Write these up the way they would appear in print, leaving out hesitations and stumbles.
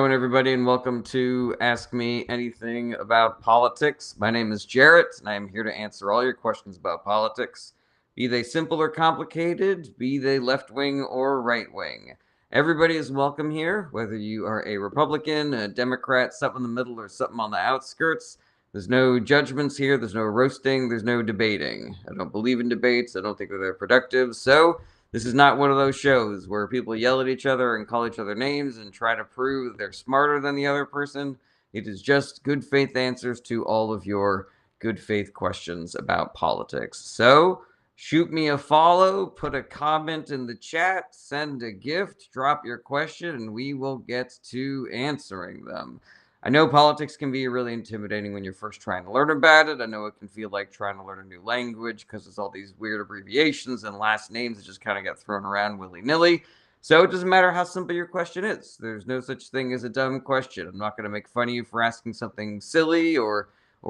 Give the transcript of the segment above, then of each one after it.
going, everybody, and welcome to Ask Me Anything About Politics. My name is Jarrett, and I am here to answer all your questions about politics, be they simple or complicated, be they left-wing or right-wing. Everybody is welcome here, whether you are a Republican, a Democrat, something in the middle, or something on the outskirts. There's no judgments here, there's no roasting, there's no debating. I don't believe in debates, I don't think that they're productive, so this is not one of those shows where people yell at each other and call each other names and try to prove they're smarter than the other person. It is just good faith answers to all of your good faith questions about politics. So shoot me a follow, put a comment in the chat, send a gift, drop your question, and we will get to answering them. I know politics can be really intimidating when you're first trying to learn about it. I know it can feel like trying to learn a new language because there's all these weird abbreviations and last names that just kind of get thrown around willy-nilly. So it doesn't matter how simple your question is. There's no such thing as a dumb question. I'm not going to make fun of you for asking something silly or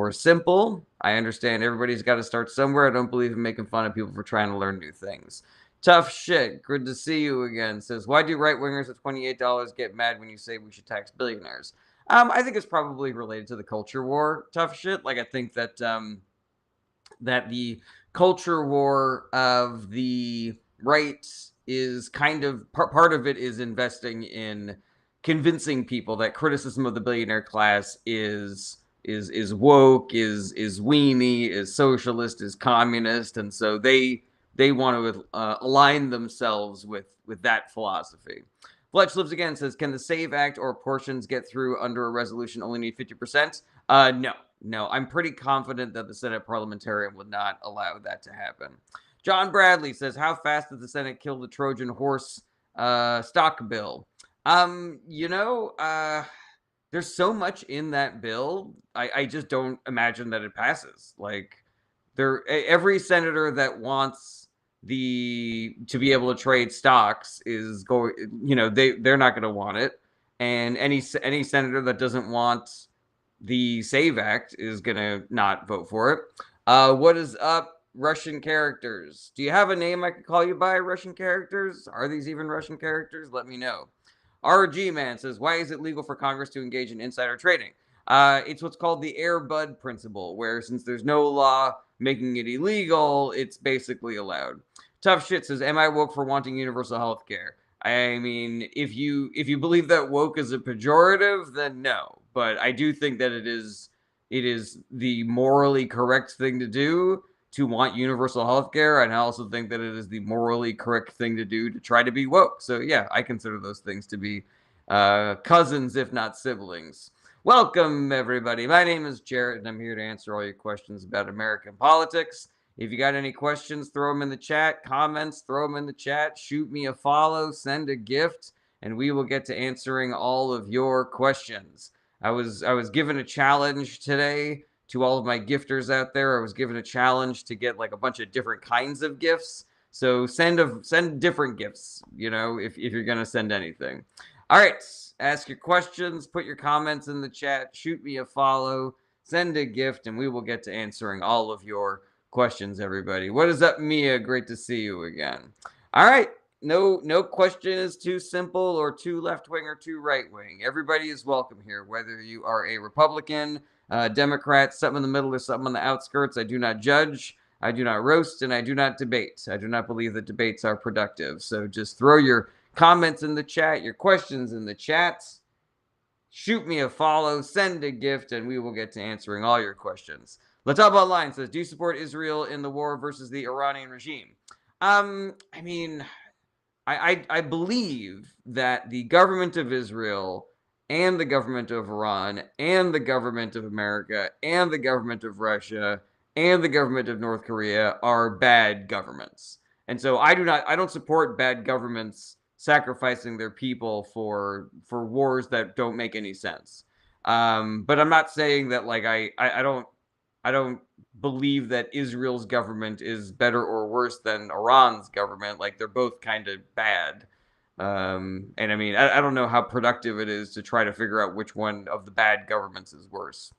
simple. I understand everybody's got to start somewhere. I don't believe in making fun of people for trying to learn new things. Tough shit. Good to see you again. Says, why do right-wingers at $28 get mad when you say we should tax billionaires? I think it's probably related to the culture war. Tough shit. Like, I think that that the culture war of the right is kind of part of it is investing in convincing people that criticism of the billionaire class is woke, is weenie, is socialist, is communist, and so they want to align themselves with that philosophy. Fletch Lives Again says, can the SAVE Act or portions get through under a resolution only need 50%? No. I'm pretty confident that the Senate parliamentarian would not allow that to happen. John Bradley says, how fast did the Senate kill the Trojan horse stock bill? There's so much in that bill. I just don't imagine that it passes. Like, every senator that wants to be able to trade stocks is going, they're not going to want it, and any senator that doesn't want the SAVE Act is going to not vote for it. What is up, Russian characters? Do you have a name I could call you by, Russian characters? Are these even Russian characters? Let me know. RG Man says, why is it legal for Congress to engage in insider trading? It's what's called the Air Bud principle, where since there's no law making it illegal, it's basically allowed. Tough Shit says, am I woke for wanting universal health care? I mean, if you believe that woke is a pejorative, then no. But I do think that it is the morally correct thing to do to want universal health care, and I also think that it is the morally correct thing to do to try to be woke. So yeah, I consider those things to be cousins, if not siblings. Welcome, everybody. My name is Jarrett, and I'm here to answer all your questions about American politics. If you got any questions, throw them in the chat. Comments, throw them in the chat. Shoot me a follow, send a gift, and we will get to answering all of your questions. I was given a challenge today to all of my gifters out there. I was given a challenge to get like a bunch of different kinds of gifts. So send different gifts, if you're going to send anything. All right, ask your questions, put your comments in the chat, shoot me a follow, send a gift, and we will get to answering all of your questions, everybody. What is up, Mia? Great to see you again. All right. No question is too simple or too left-wing or too right-wing. Everybody is welcome here, whether you are a Republican, Democrat, something in the middle, or something on the outskirts. I do not judge, I do not roast, and I do not debate. I do not believe that debates are productive. So just throw your comments in the chat, your questions in the chat. Shoot me a follow, send a gift, and we will get to answering all your questions. Let's Talk About Line says, do you support Israel in the war versus the Iranian regime? I mean, I believe that the government of Israel and the government of Iran and the government of America and the government of Russia and the government of North Korea are bad governments. And so I don't support bad governments sacrificing their people for wars that don't make any sense. But I'm not saying that like I don't believe that Israel's government is better or worse than Iran's government. Like, they're both kind of bad. And I mean, I don't know how productive it is to try to figure out which one of the bad governments is worse.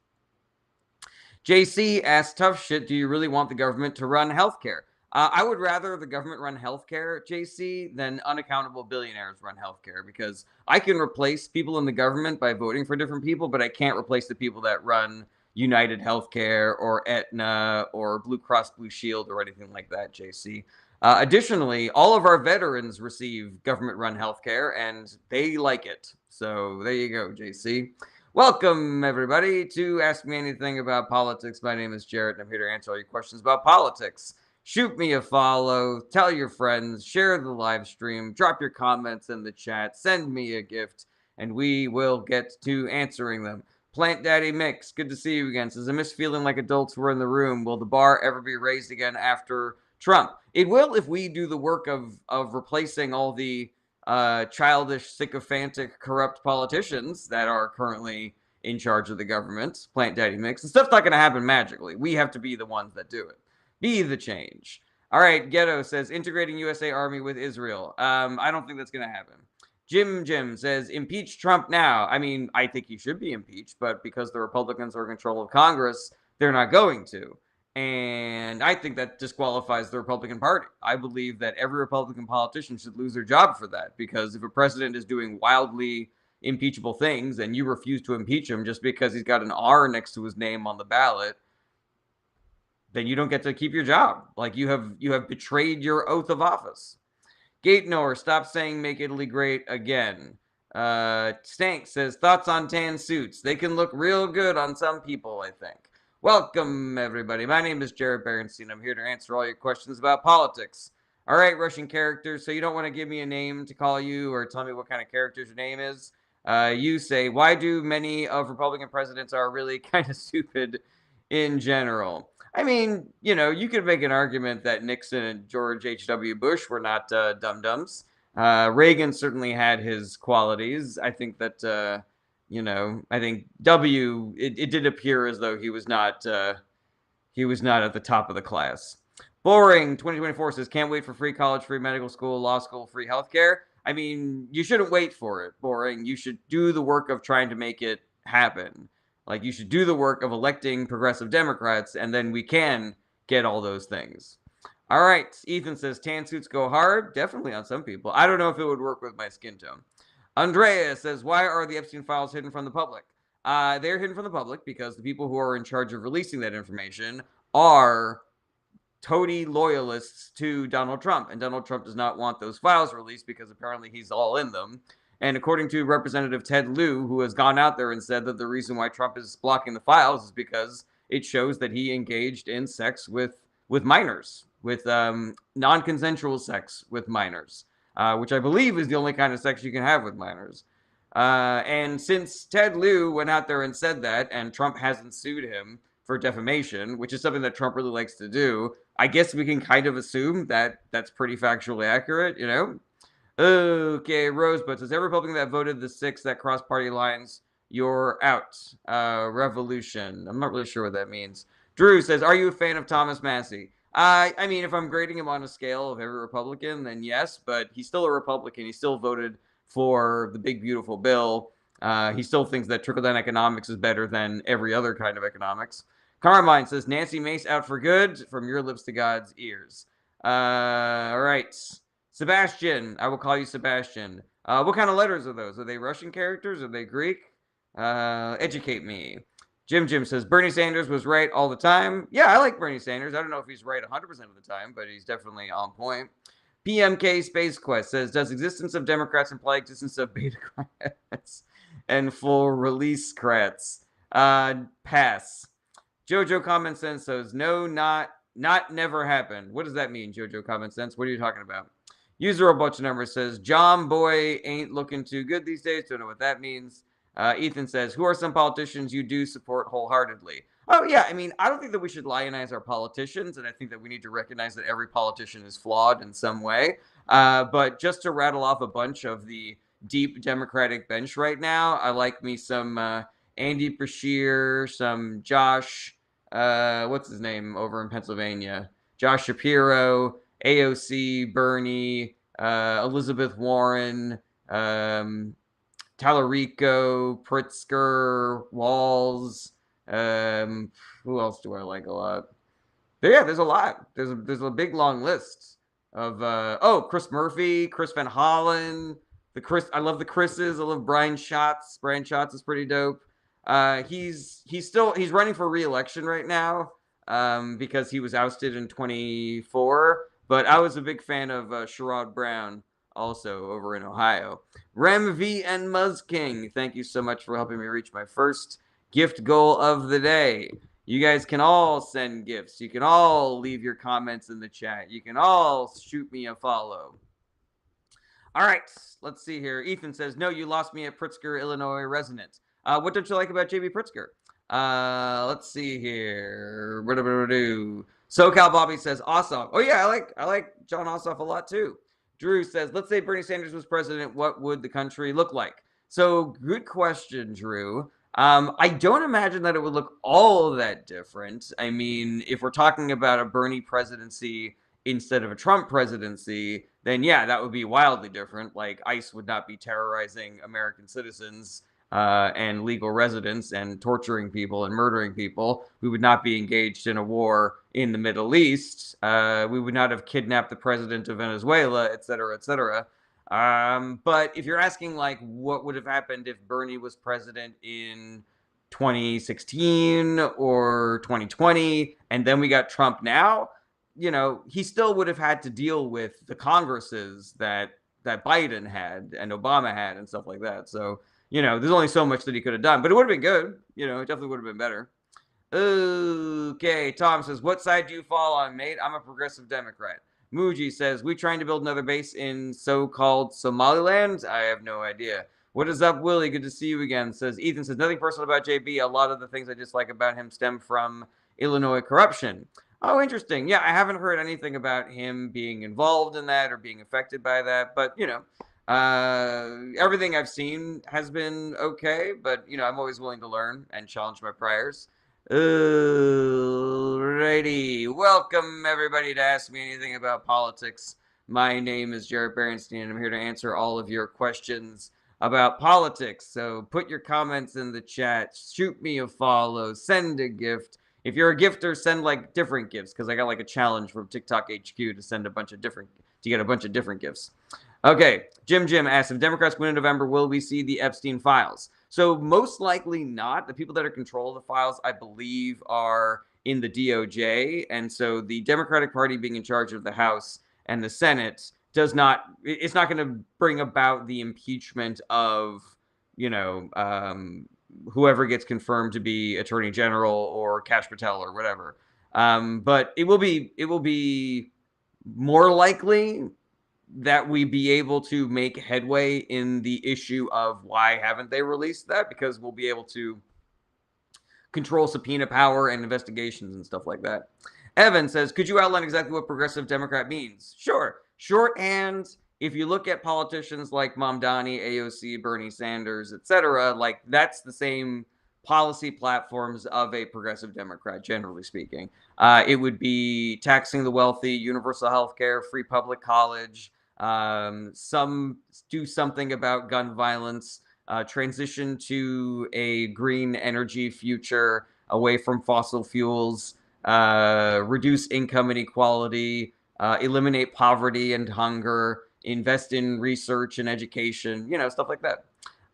JC asks, tough shit, do you really want the government to run healthcare? I would rather the government run healthcare, JC, than unaccountable billionaires run healthcare, because I can replace people in the government by voting for different people, but I can't replace the people that run United Healthcare or Aetna or Blue Cross Blue Shield or anything like that, JC. Additionally, all of our veterans receive government run healthcare and they like it. So there you go, JC. Welcome, everybody, to Ask Me Anything About Politics. My name is Jarrett, and I'm here to answer all your questions about politics. Shoot me a follow, tell your friends, share the live stream, drop your comments in the chat, send me a gift, and we will get to answering them. Plant Daddy Mix, good to see you again. Says, I miss feeling like adults were in the room. Will the bar ever be raised again after Trump? It will, if we do the work of replacing all the childish, sycophantic, corrupt politicians that are currently in charge of the government. Plant Daddy Mix. The stuff's not going to happen magically. We have to be the ones that do it. Be the change. All right, Ghetto says integrating USA Army with Israel. I don't think that's going to happen. Jim says impeach Trump now. I mean, I think he should be impeached, but because the Republicans are in control of Congress, they're not going to. And I think that disqualifies the Republican Party. I believe that every Republican politician should lose their job for that, because if a president is doing wildly impeachable things and you refuse to impeach him just because he's got an R next to his name on the ballot, then you don't get to keep your job. Like, you have betrayed your oath of office. Gatenor, stop saying make Italy great again. Stank says, thoughts on tan suits? They can look real good on some people, I think. Welcome, everybody. My name is Jared Berenstein. I'm here to answer all your questions about politics. All right, Russian characters. So you don't want to give me a name to call you or tell me what kind of characters your name is. You say, why do many of Republican presidents are really kind of stupid in general? I mean, you know, you could make an argument that Nixon and George H.W. Bush were not dum-dums. Reagan certainly had his qualities. I think that, I think it did appear as though he was not at the top of the class. Boring 2024 says, can't wait for free college, free medical school, law school, free healthcare. I mean, you shouldn't wait for it, Boring. You should do the work of trying to make it happen. Like, you should do the work of electing progressive Democrats, and then we can get all those things. All right, Ethan says, tan suits go hard. Definitely on some people. I don't know if it would work with my skin tone. Andrea says, why are the Epstein files hidden from the public? They're hidden from the public because the people who are in charge of releasing that information are toady loyalists to Donald Trump. And Donald Trump does not want those files released because apparently he's all in them. And according to Representative Ted Lieu, who has gone out there and said that the reason why Trump is blocking the files is because it shows that he engaged in sex with minors, with non-consensual sex with minors, which I believe is the only kind of sex you can have with minors. And since Ted Lieu went out there and said that, and Trump hasn't sued him for defamation, which is something that Trump really likes to do, I guess we can kind of assume that that's pretty factually accurate, you know? Okay, Rosebud says, every Republican that voted the 6 that crossed party lines, you're out. Revolution. I'm not really sure what that means. Drew says, are you a fan of Thomas Massie? I mean, if I'm grading him on a scale of every Republican, then yes, but he's still a Republican. He still voted for the big, beautiful bill. He still thinks that trickle-down economics is better than every other kind of economics. Carmine says, Nancy Mace out for good, from your lips to God's ears. All right. Sebastian, I will call you Sebastian. What kind of letters are those? Are they Russian characters? Are they Greek? Educate me. Jim says, Bernie Sanders was right all the time. Yeah, I like Bernie Sanders. I don't know if he's right 100% of the time, but he's definitely on point. PMK Space Quest says, does existence of Democrats imply existence of Betacrats and full release crats? Pass. Jojo Common Sense says, no, not never happened. What does that mean, Jojo Common Sense? What are you talking about? User a bunch of numbers says, John Boy ain't looking too good these days. Don't know what that means. Ethan says, who are some politicians you do support wholeheartedly? Oh, yeah. I mean, I don't think that we should lionize our politicians, and I think that we need to recognize that every politician is flawed in some way. But just to rattle off a bunch of the deep Democratic bench right now, I like me some Andy Beshear, some Josh, what's his name over in Pennsylvania? Josh Shapiro, AOC, Bernie, Elizabeth Warren, Tallarico, Pritzker, Walz. Who else do I like a lot? Yeah, there's a lot. There's a big long list of Chris Murphy, Chris Van Hollen, I love the Chris's. I love Brian Schatz. Brian Schatz is pretty dope. He's running for re-election right now because he was ousted in 24. But I was a big fan of Sherrod Brown also over in Ohio. Rem V and Muzz King, thank you so much for helping me reach my first gift goal of the day. You guys can all send gifts. You can all leave your comments in the chat. You can all shoot me a follow. All right, let's see here. Ethan says, no, you lost me at Pritzker, Illinois resident. What don't you like about JB Pritzker? Let's see here. SoCal Bobby says, Ossoff. Oh yeah, I like John Ossoff a lot too. Drew says, let's say Bernie Sanders was president. What would the country look like? So good question, Drew. I don't imagine that it would look all that different. I mean, if we're talking about a Bernie presidency instead of a Trump presidency, then yeah, that would be wildly different. Like ICE would not be terrorizing American citizens and legal residents and torturing people and murdering people. We would not be engaged in a war in the Middle East. We would not have kidnapped the president of Venezuela, et cetera, et cetera. But if you're asking like what would have happened if Bernie was president in 2016 or 2020 and then we got Trump now, he still would have had to deal with the Congresses that Biden had and Obama had and stuff like that. So, there's only so much that he could have done, but it would have been good. It definitely would have been better. Okay, Tom says, what side do you fall on, mate? I'm a progressive Democrat. Muji says, we trying to build another base in so-called Somaliland? I have no idea. What is up, Willie? Good to see you again. Ethan says, nothing personal about JB. A lot of the things I dislike about him stem from Illinois corruption. Oh, interesting. Yeah, I haven't heard anything about him being involved in that or being affected by that. But, everything I've seen has been okay. But, I'm always willing to learn and challenge my priors. Alrighty. Welcome, everybody, to Ask Me Anything About Politics. My name is Jared Berenstein, and I'm here to answer all of your questions about politics. So put your comments in the chat, shoot me a follow, send a gift. If you're a gifter, send like different gifts, because I got like a challenge from TikTok HQ to get a bunch of different gifts. Okay, Jim asks, if Democrats win in November, will we see the Epstein files? So most likely not. The people that are control the files, I believe, are in the DOJ. And so the Democratic Party being in charge of the House and the Senate it's not going to bring about the impeachment of, whoever gets confirmed to be Attorney General or Kash Patel or whatever. But it will be more likely that we be able to make headway in the issue of why haven't they released that, because we'll be able to control subpoena power and investigations and stuff like that. Evan says, could you outline exactly what progressive Democrat means? Sure. Shorthand, if you look at politicians like Mamdani, AOC, Bernie Sanders, etc., like that's the same policy platforms of a progressive Democrat, generally speaking. It would be taxing the wealthy, universal health care, free public college, do something about gun violence, transition to a green energy future away from fossil fuels, reduce income inequality, eliminate poverty and hunger, invest in research and education, stuff like that.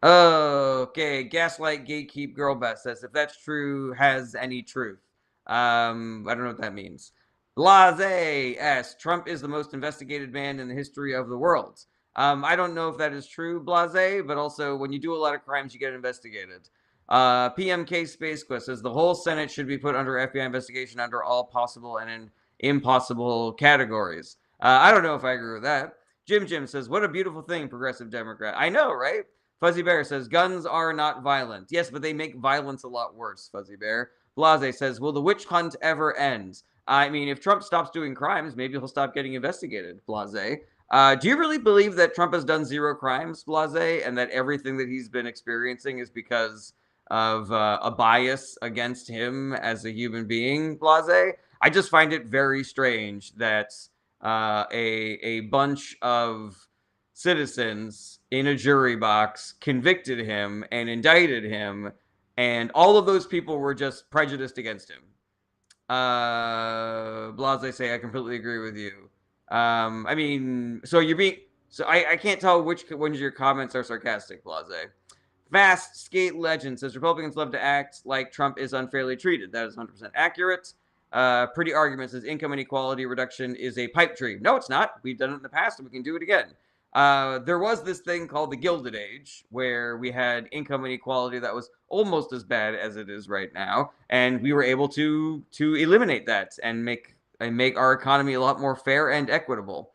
Okay, Gaslight Gatekeep Girlbest says, if that's true, has any truth? I don't know what that means. Blase asks, Trump is the most investigated man in the history of the world. I don't know if that is true, Blase, but also when you do a lot of crimes, you get investigated. PMK Space Quest says, the whole Senate should be put under FBI investigation under all possible and impossible categories. I don't know if I agree with that. Jim says, what a beautiful thing, progressive Democrat. I know, right? Fuzzy Bear says, guns are not violent. Yes, but they make violence a lot worse, Fuzzy Bear. Blase says, will the witch hunt ever end? I mean, if Trump stops doing crimes, maybe he'll stop getting investigated, Blase. Do you really believe that Trump has done zero crimes, Blase, and that everything that he's been experiencing is because of a bias against him as a human being, Blase? I just find it very strange that a bunch of citizens in a jury box convicted him and indicted him, and all of those people were just prejudiced against him. Blase say, I completely agree with you. I mean, so you're being, so I can't tell which ones of your comments are sarcastic, Blase. Fast Skate Legend says Republicans love to act like Trump is unfairly treated. That is 100% accurate. Pretty Argument says income inequality reduction is a pipe dream. No, it's not. We've done it in the past and we can do it again. There was this thing called the Gilded Age where we had income inequality that was almost as bad as it is right now, and we were able to eliminate that and make our economy a lot more fair and equitable.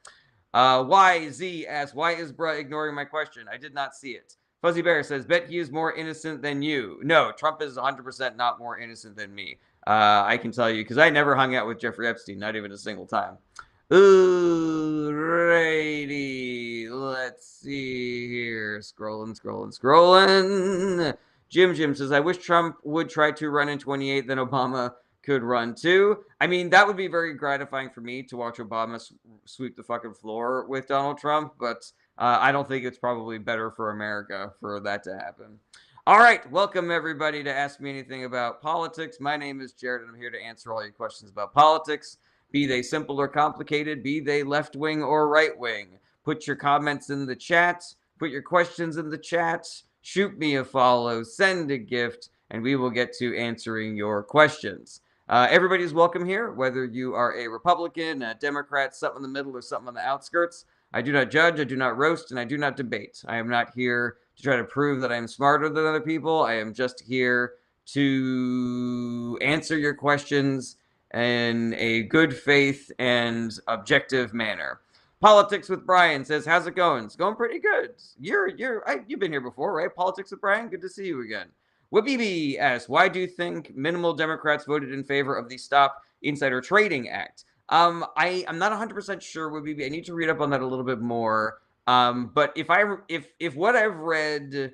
YZ asks, why is bruh ignoring my question? I did not see it. Fuzzy Bear says, bet he is more innocent than you. No, Trump is 100% not more innocent than me. I can tell you, because I never hung out with Jeffrey Epstein, not even a single time. Ooh, righty. Let's see here. Scrolling. Jim says, I wish Trump would try to run in 28, then Obama could run too. I mean, that would be very gratifying for me to watch Obama sweep the fucking floor with Donald Trump, but I don't think it's probably better for America for that to happen. All right, welcome everybody to Ask Me Anything About Politics. My name is Jared, and I'm here to answer all your questions about politics, be they simple or complicated, be they left-wing or right-wing. Put your comments in the chat, put your questions in the chat, shoot me a follow, send a gift, and we will get to answering your questions. Everybody's welcome here, whether you are a Republican, a Democrat, something in the middle, or something on the outskirts. I do not judge, I do not roast, and I do not debate. I am not here to try to prove that I am smarter than other people. I am just here to answer your questions in a good faith and objective manner. Politics with Brian says, how's it going? It's going pretty good. You've been here before, right? Politics with Brian, good to see you again. Wabibi asks, why do you think minimal Democrats voted in favor of the Stop Insider Trading Act? I'm not 100% sure, Wabibi. I need to read up on that a little bit more. But if what I've read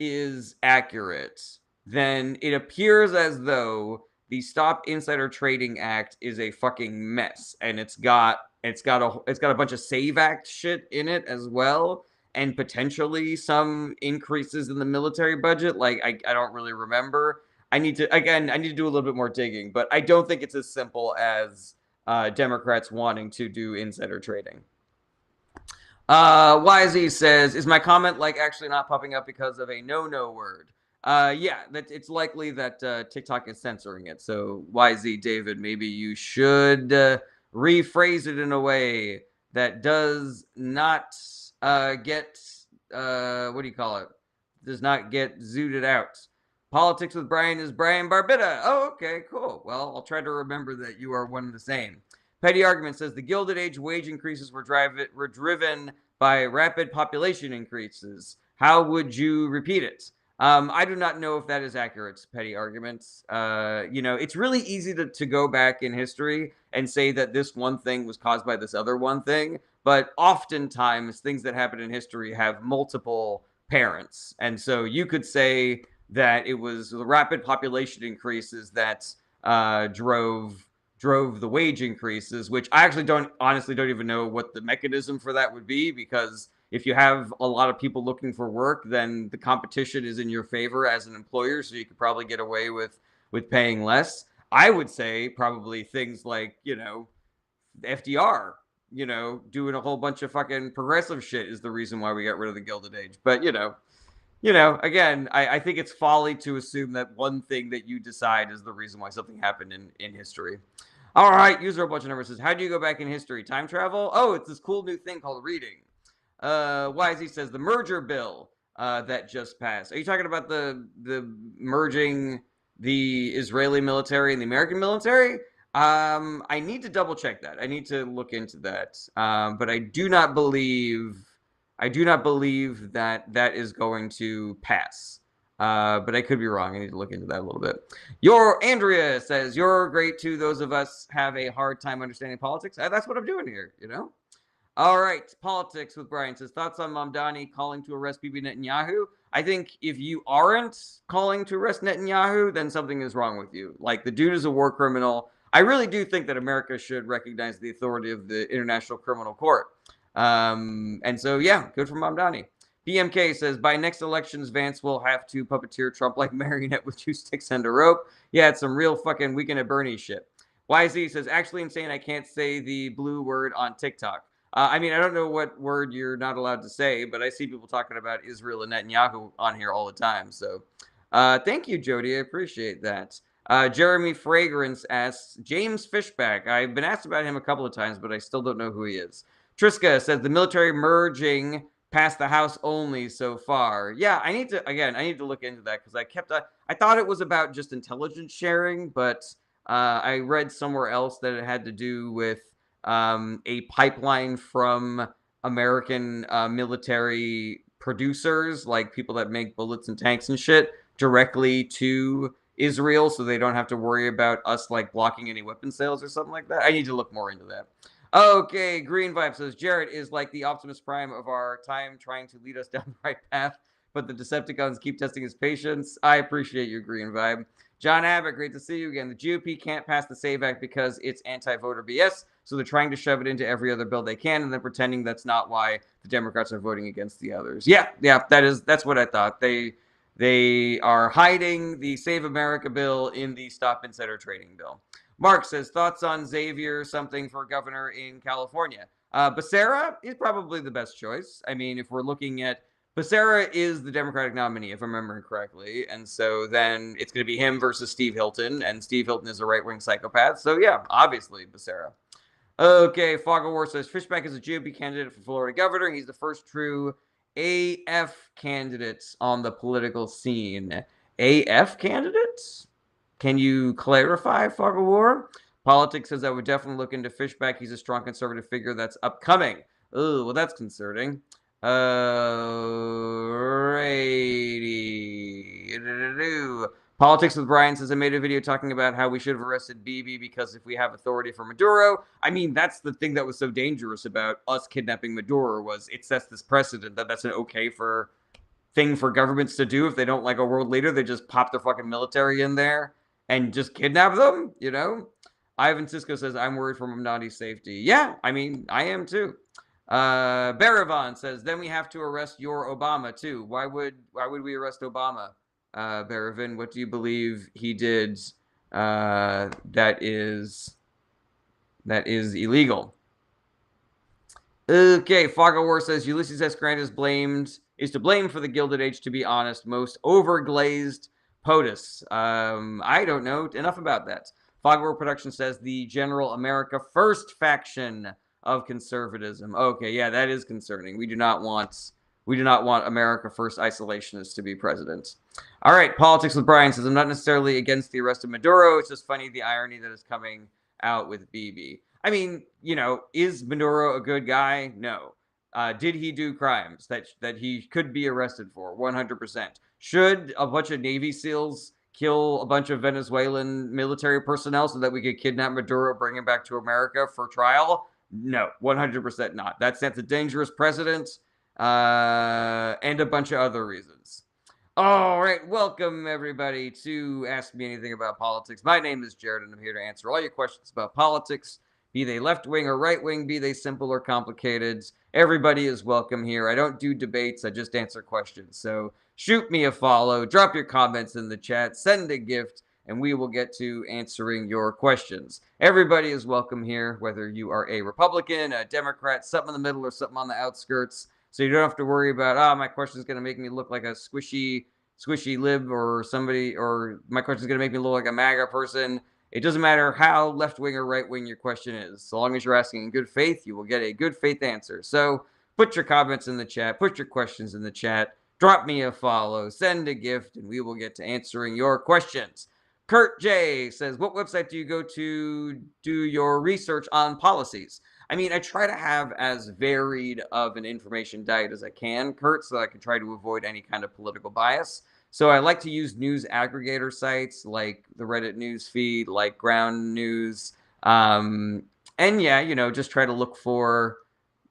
is accurate, then it appears as though the Stop Insider Trading Act is a fucking mess, and it's got a bunch of SAVE Act shit in it as well, and potentially some increases in the military budget. Like I don't really remember. I need to do a little bit more digging, but I don't think it's as simple as Democrats wanting to do insider trading. YZ says, is my comment like actually not popping up because of a no word? Yeah, that it's likely that TikTok is censoring it. So YZ David, maybe you should rephrase it in a way that does not get what do you call it? Does not get zooted out. Politics with Brian is Brian Barbita. Oh, okay, cool. Well, I'll try to remember that you are one and the same. Petty Argument says the Gilded Age wage increases were driven by rapid population increases. How would you repeat it? I do not know if that is accurate, Petty Arguments. It's really easy to go back in history and say that this one thing was caused by this other one thing, but oftentimes things that happen in history have multiple parents. And so you could say that it was the rapid population increases that drove the wage increases, which I actually don't even know what the mechanism for that would be, because if you have a lot of people looking for work, then the competition is in your favor as an employer, so you could probably get away with paying less. I would say probably things like, FDR, doing a whole bunch of fucking progressive shit is the reason why we got rid of the Gilded Age. But, again, I think it's folly to assume that one thing that you decide is the reason why something happened in history. All right, user a bunch of numbers says, how do you go back in history? Time travel? Oh, it's this cool new thing called reading. YZ says the merger bill that just passed. Are you talking about the merging the Israeli military and the American military? I need to double check that. I need to look into that. But I do not believe that is going to pass. But I could be wrong. I need to look into that a little bit. Andrea says, you're great too. Those of us have a hard time understanding politics. That's what I'm doing here, All right, politics with Brian says, thoughts on Mamdani calling to arrest Bibi Netanyahu? I think if you aren't calling to arrest Netanyahu, then something is wrong with you. Like, the dude is a war criminal. I really do think that America should recognize the authority of the International Criminal Court. And so, yeah, good for Mamdani. BMK says, by next elections, Vance will have to puppeteer Trump like marionette with two sticks and a rope. Yeah, it's some real fucking Weekend at Bernie shit. YZ says, actually insane. I can't say the blue word on TikTok. I mean, I don't know what word you're not allowed to say, but I see people talking about Israel and Netanyahu on here all the time. So thank you, Jody. I appreciate that. Jeremy Fragrance asks, James Fishback. I've been asked about him a couple of times, but I still don't know who he is. Triska says, the military merging past the House only so far. Yeah, I need to look into that because I thought it was about just intelligence sharing, but I read somewhere else that it had to do with a pipeline from American military producers, like people that make bullets and tanks and shit, directly to Israel, so they don't have to worry about us like blocking any weapon sales or something like that. I need to look more into that. Okay, Green Vibe says Jared is like the Optimus Prime of our time, trying to lead us down the right path, but the Decepticons keep testing his patience. I appreciate you, Green Vibe. John Abbott, great to see you again. The GOP can't pass the SAVE Act because it's anti-voter BS, so they're trying to shove it into every other bill they can, and then pretending that's not why the Democrats are voting against the others. Yeah, that's what I thought. They are hiding the Save America bill in the Stop Insider Trading bill. Mark says, thoughts on Xavier something for governor in California? Becerra is probably the best choice. I mean, if we're looking at Becerra is the Democratic nominee, if I'm remembering correctly. And so then it's going to be him versus Steve Hilton. And Steve Hilton is a right-wing psychopath. So, yeah, obviously Becerra. Okay, Fog of War says, Fishback is a GOP candidate for Florida governor. He's the first true AF candidate on the political scene. AF candidates? Can you clarify, Fog of War? Politics says I would definitely look into Fishback. He's a strong conservative figure that's upcoming. Oh, well, that's concerning. Politics with Brian says I made a video talking about how we should have arrested Bibi because if we have authority for Maduro, I mean, that's the thing that was so dangerous about us kidnapping Maduro was it sets this precedent that that's an okay thing for governments to do if they don't like a world leader. They just pop their fucking military in there and just kidnap them, you know? Ivan Cisco says, I'm worried for Mamnati's safety. Yeah, I mean, I am too. Baravan says, then we have to arrest your Obama too. Why would we arrest Obama? Baravan, what do you believe he did that is illegal? Okay, Fog of War says Ulysses S. Grant is to blame for the Gilded Age, to be honest, most overglazed POTUS. I don't know enough about that. Fog of War Production says the General America First faction of conservatism. Okay, yeah, that is concerning. We do not want America First isolationists to be president. All right, Politics with Brian says I'm not necessarily against the arrest of Maduro. It's just funny the irony that is coming out with Bibi. I mean, you know, is Maduro a good guy? No. Did he do crimes that he could be arrested for? 100%. Should a bunch of Navy SEALs kill a bunch of Venezuelan military personnel so that we could kidnap Maduro, bring him back to America for trial? No, 100% not. That's a dangerous precedent, and a bunch of other reasons. All right, welcome everybody to Ask Me Anything About Politics. My name is Jared, and I'm here to answer all your questions about politics, be they left-wing or right-wing, be they simple or complicated. Everybody is welcome here. I don't do debates, I just answer questions. So shoot me a follow, drop your comments in the chat, send a gift, and we will get to answering your questions. Everybody is welcome here, whether you are a Republican, a Democrat, something in the middle, or something on the outskirts. So you don't have to worry about, my question is going to make me look like a squishy lib or somebody, or my question is going to make me look like a MAGA person. It doesn't matter how left-wing or right-wing your question is. So long as you're asking in good faith, you will get a good faith answer. So put your comments in the chat, put your questions in the chat, drop me a follow, send a gift, and we will get to answering your questions. Kurt J says, what website do you go to do your research on policies? I mean, I try to have as varied of an information diet as I can, Kurt, so I can try to avoid any kind of political bias. So I like to use news aggregator sites like the Reddit news feed, like Ground News. And yeah, you know, just try to look for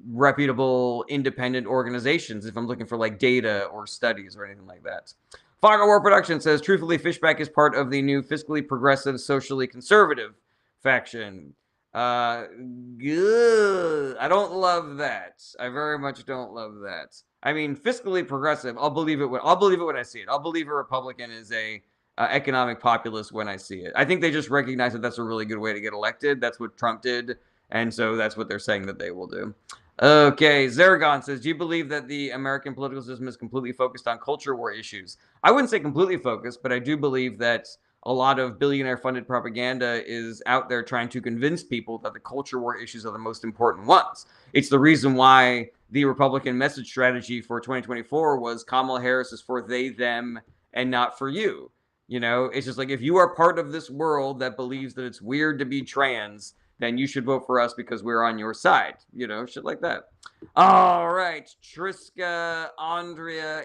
reputable independent organizations if I'm looking for like data or studies or anything like that. Fog of War Production says, truthfully, Fishback is part of the new fiscally progressive, socially conservative faction. Good. I don't love that. I very much don't love that. I mean, fiscally progressive, I'll believe it when I see it. I'll believe a Republican is a economic populist when I see it. I think they just recognize that that's a really good way to get elected. That's what Trump did, and so that's what they're saying that they will do. Okay, Zaragon says, do you believe that the American political system is completely focused on culture war issues? I wouldn't say completely focused, but I do believe that a lot of billionaire-funded propaganda is out there trying to convince people that the culture war issues are the most important ones. It's the reason why the Republican message strategy for 2024 was Kamala Harris is for they, them, and not for you. You know, it's just like, if you are part of this world that believes that it's weird to be trans, then you should vote for us because we're on your side. You know, shit like that. All right, Triska, Andrea,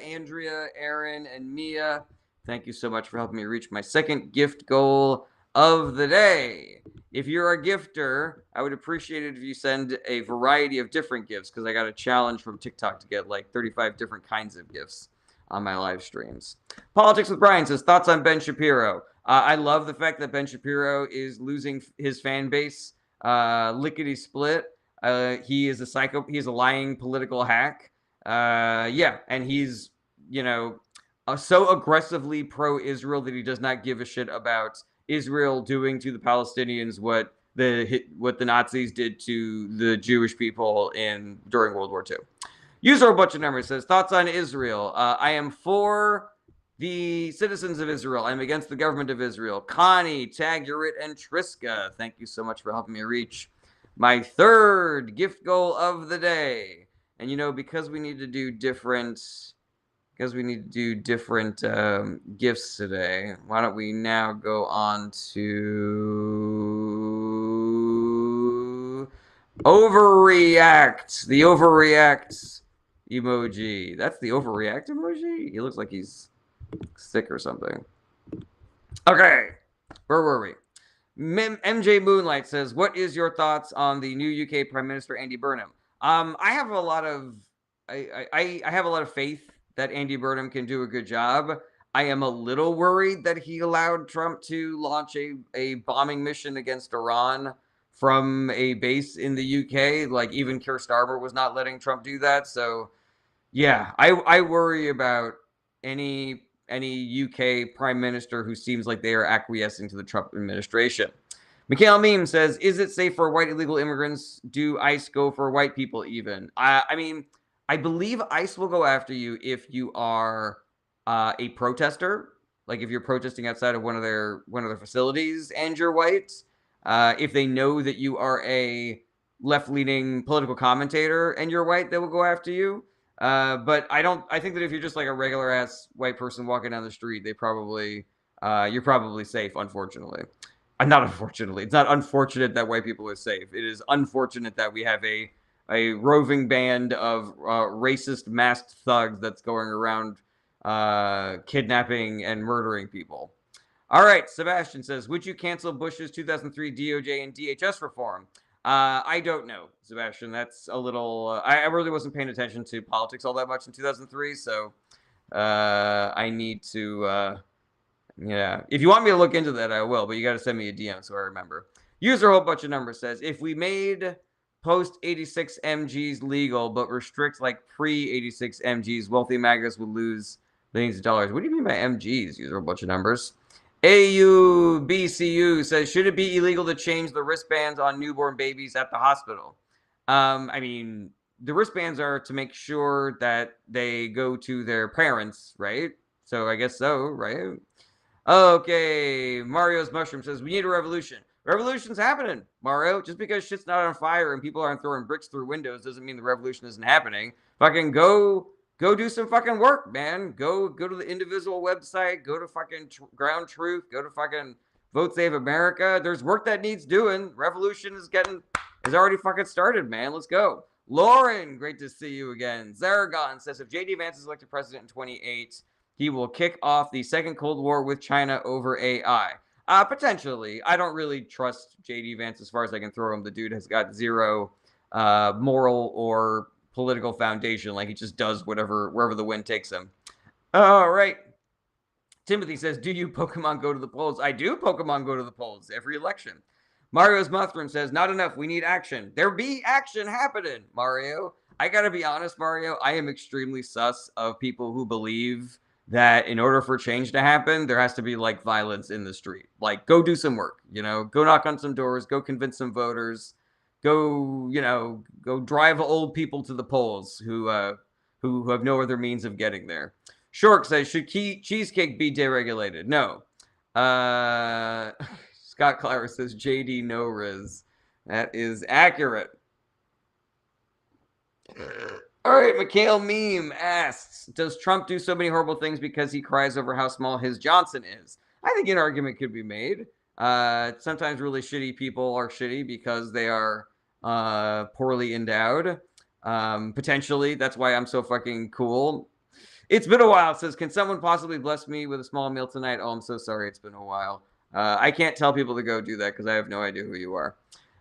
Aaron, and Mia, thank you so much for helping me reach my second gift goal of the day. If you're a gifter, I would appreciate it if you send a variety of different gifts, because I got a challenge from TikTok to get like 35 different kinds of gifts on my live streams. Politics with Brian says, thoughts on Ben Shapiro? I love the fact that Ben Shapiro is losing his fan base lickety split. He is a psycho. He's a lying political hack. Yeah, and he's, you know, so aggressively pro-Israel that he does not give a shit about Israel doing to the Palestinians what the Nazis did to the Jewish people during World War II. User a bunch of numbers says, thoughts on Israel? I am for the citizens of Israel. I'm against the government of Israel. Connie, Tagurit, and Triska, thank you so much for helping me reach my third gift goal of the day. And, you know, because we need to do different gifts today, why don't we now go on to overreact. The overreact emoji. That's the overreact emoji? He looks like he's sick or something. Okay, where were we? MJ Moonlight says, what is your thoughts on the new UK Prime Minister Andy Burnham? I have a lot of faith that Andy Burnham can do a good job. I am a little worried that he allowed Trump to launch a bombing mission against Iran from a base in the UK. Like, even Keir Starmer was not letting Trump do that. So yeah, I worry about any UK prime minister who seems like they are acquiescing to the Trump administration. Mikhail Meme says, is it safe for white illegal immigrants? Do ICE go for white people even? I mean, I believe ICE will go after you if you are a protester, like if you're protesting outside of one of their facilities and you're white. If they know that you are a left-leaning political commentator and you're white, they will go after you. But I think that if you're just like a regular ass white person walking down the street, you're probably safe, unfortunately. Not unfortunately. It's not unfortunate that white people are safe. It is unfortunate that we have a roving band of racist masked thugs that's going around kidnapping and murdering people. All right, Sebastian says, would you cancel Bush's 2003 DOJ and DHS reform? I don't know, Sebastian. That's a little... I really wasn't paying attention to politics all that much in 2003, so I need to... yeah. If you want me to look into that, I will, but you got to send me a DM so I remember. User a whole bunch of numbers says, if we made post-86 MGs legal but restrict like pre-86 MGs, wealthy MAGAs would lose millions of dollars. What do you mean by MGs? User a bunch of numbers. AUBCU says, should it be illegal to change the wristbands on newborn babies at the hospital? I mean, the wristbands are to make sure that they go to their parents, right? So I guess so, right? Okay, Mario's Mushroom says, we need a revolution. Revolution's happening, Mario. Just because shit's not on fire and people aren't throwing bricks through windows doesn't mean the revolution isn't happening. Fucking go do some fucking work, man. Go to the Indivisible website. Go to fucking Ground Truth. Go to fucking Vote Save America. There's work that needs doing. Revolution is already fucking started, man. Let's go. Lauren, great to see you again. Zaragon says, if J.D. Vance is elected president in 2028, he will kick off the second Cold War with China over AI. Potentially. I don't really trust J.D. Vance as far as I can throw him. The dude has got zero moral or political foundation. Like, he just does wherever the wind takes him. All right. Timothy says, do you Pokemon go to the polls? I do Pokemon go to the polls every election. Mario's Mushroom says, not enough. We need action. There be action happening, Mario. I gotta be honest, Mario. I am extremely sus of people who believe that in order for change to happen, there has to be like violence in the street. Like, go do some work, go knock on some doors, go convince some voters, go drive old people to the polls who have no other means of getting there. Shork says, should cheesecake be deregulated? No. Scott Clara says, JD no Riz. That is accurate. All right, Mikhail Meme asks, does Trump do so many horrible things because he cries over how small his Johnson is? I think an argument could be made. Sometimes really shitty people are shitty because they are poorly endowed. Potentially, that's why I'm so fucking cool. It's been a while. It says, can someone possibly bless me with a small meal tonight? Oh, I'm so sorry. It's been a while. I can't tell people to go do that because I have no idea who you are.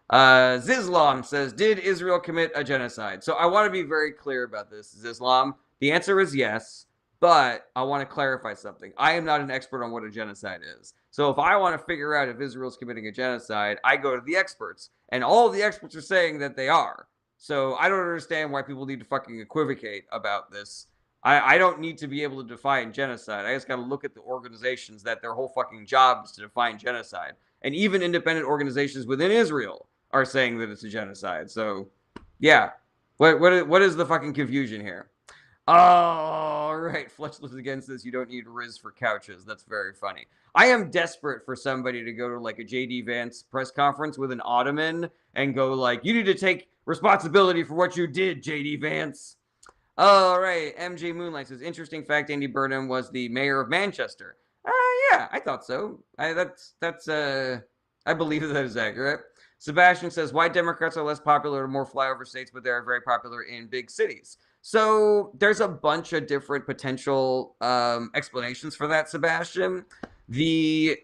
Zislam says, did Israel commit a genocide? So I want to be very clear about this, Zislam. The answer is yes, but I want to clarify something. I am not an expert on what a genocide is. So if I want to figure out if Israel's committing a genocide, I go to the experts. And all of the experts are saying that they are. So I don't understand why people need to fucking equivocate about this. I don't need to be able to define genocide. I just got to look at the organizations that their whole fucking job is to define genocide. And even independent organizations within Israel are saying that it's a genocide. So, yeah. What is the fucking confusion here? All right. Fletchless against this. You don't need Riz for couches. That's very funny. I am desperate for somebody to go to like a JD Vance press conference with an ottoman and go like, you need to take responsibility for what you did, JD Vance. All right. MJ Moonlight says, interesting fact, Andy Burnham was the mayor of Manchester. Yeah, I thought so. I believe that is accurate. Sebastian says, why Democrats are less popular in more flyover states, but they're very popular in big cities. So there's a bunch of different potential explanations for that, Sebastian. The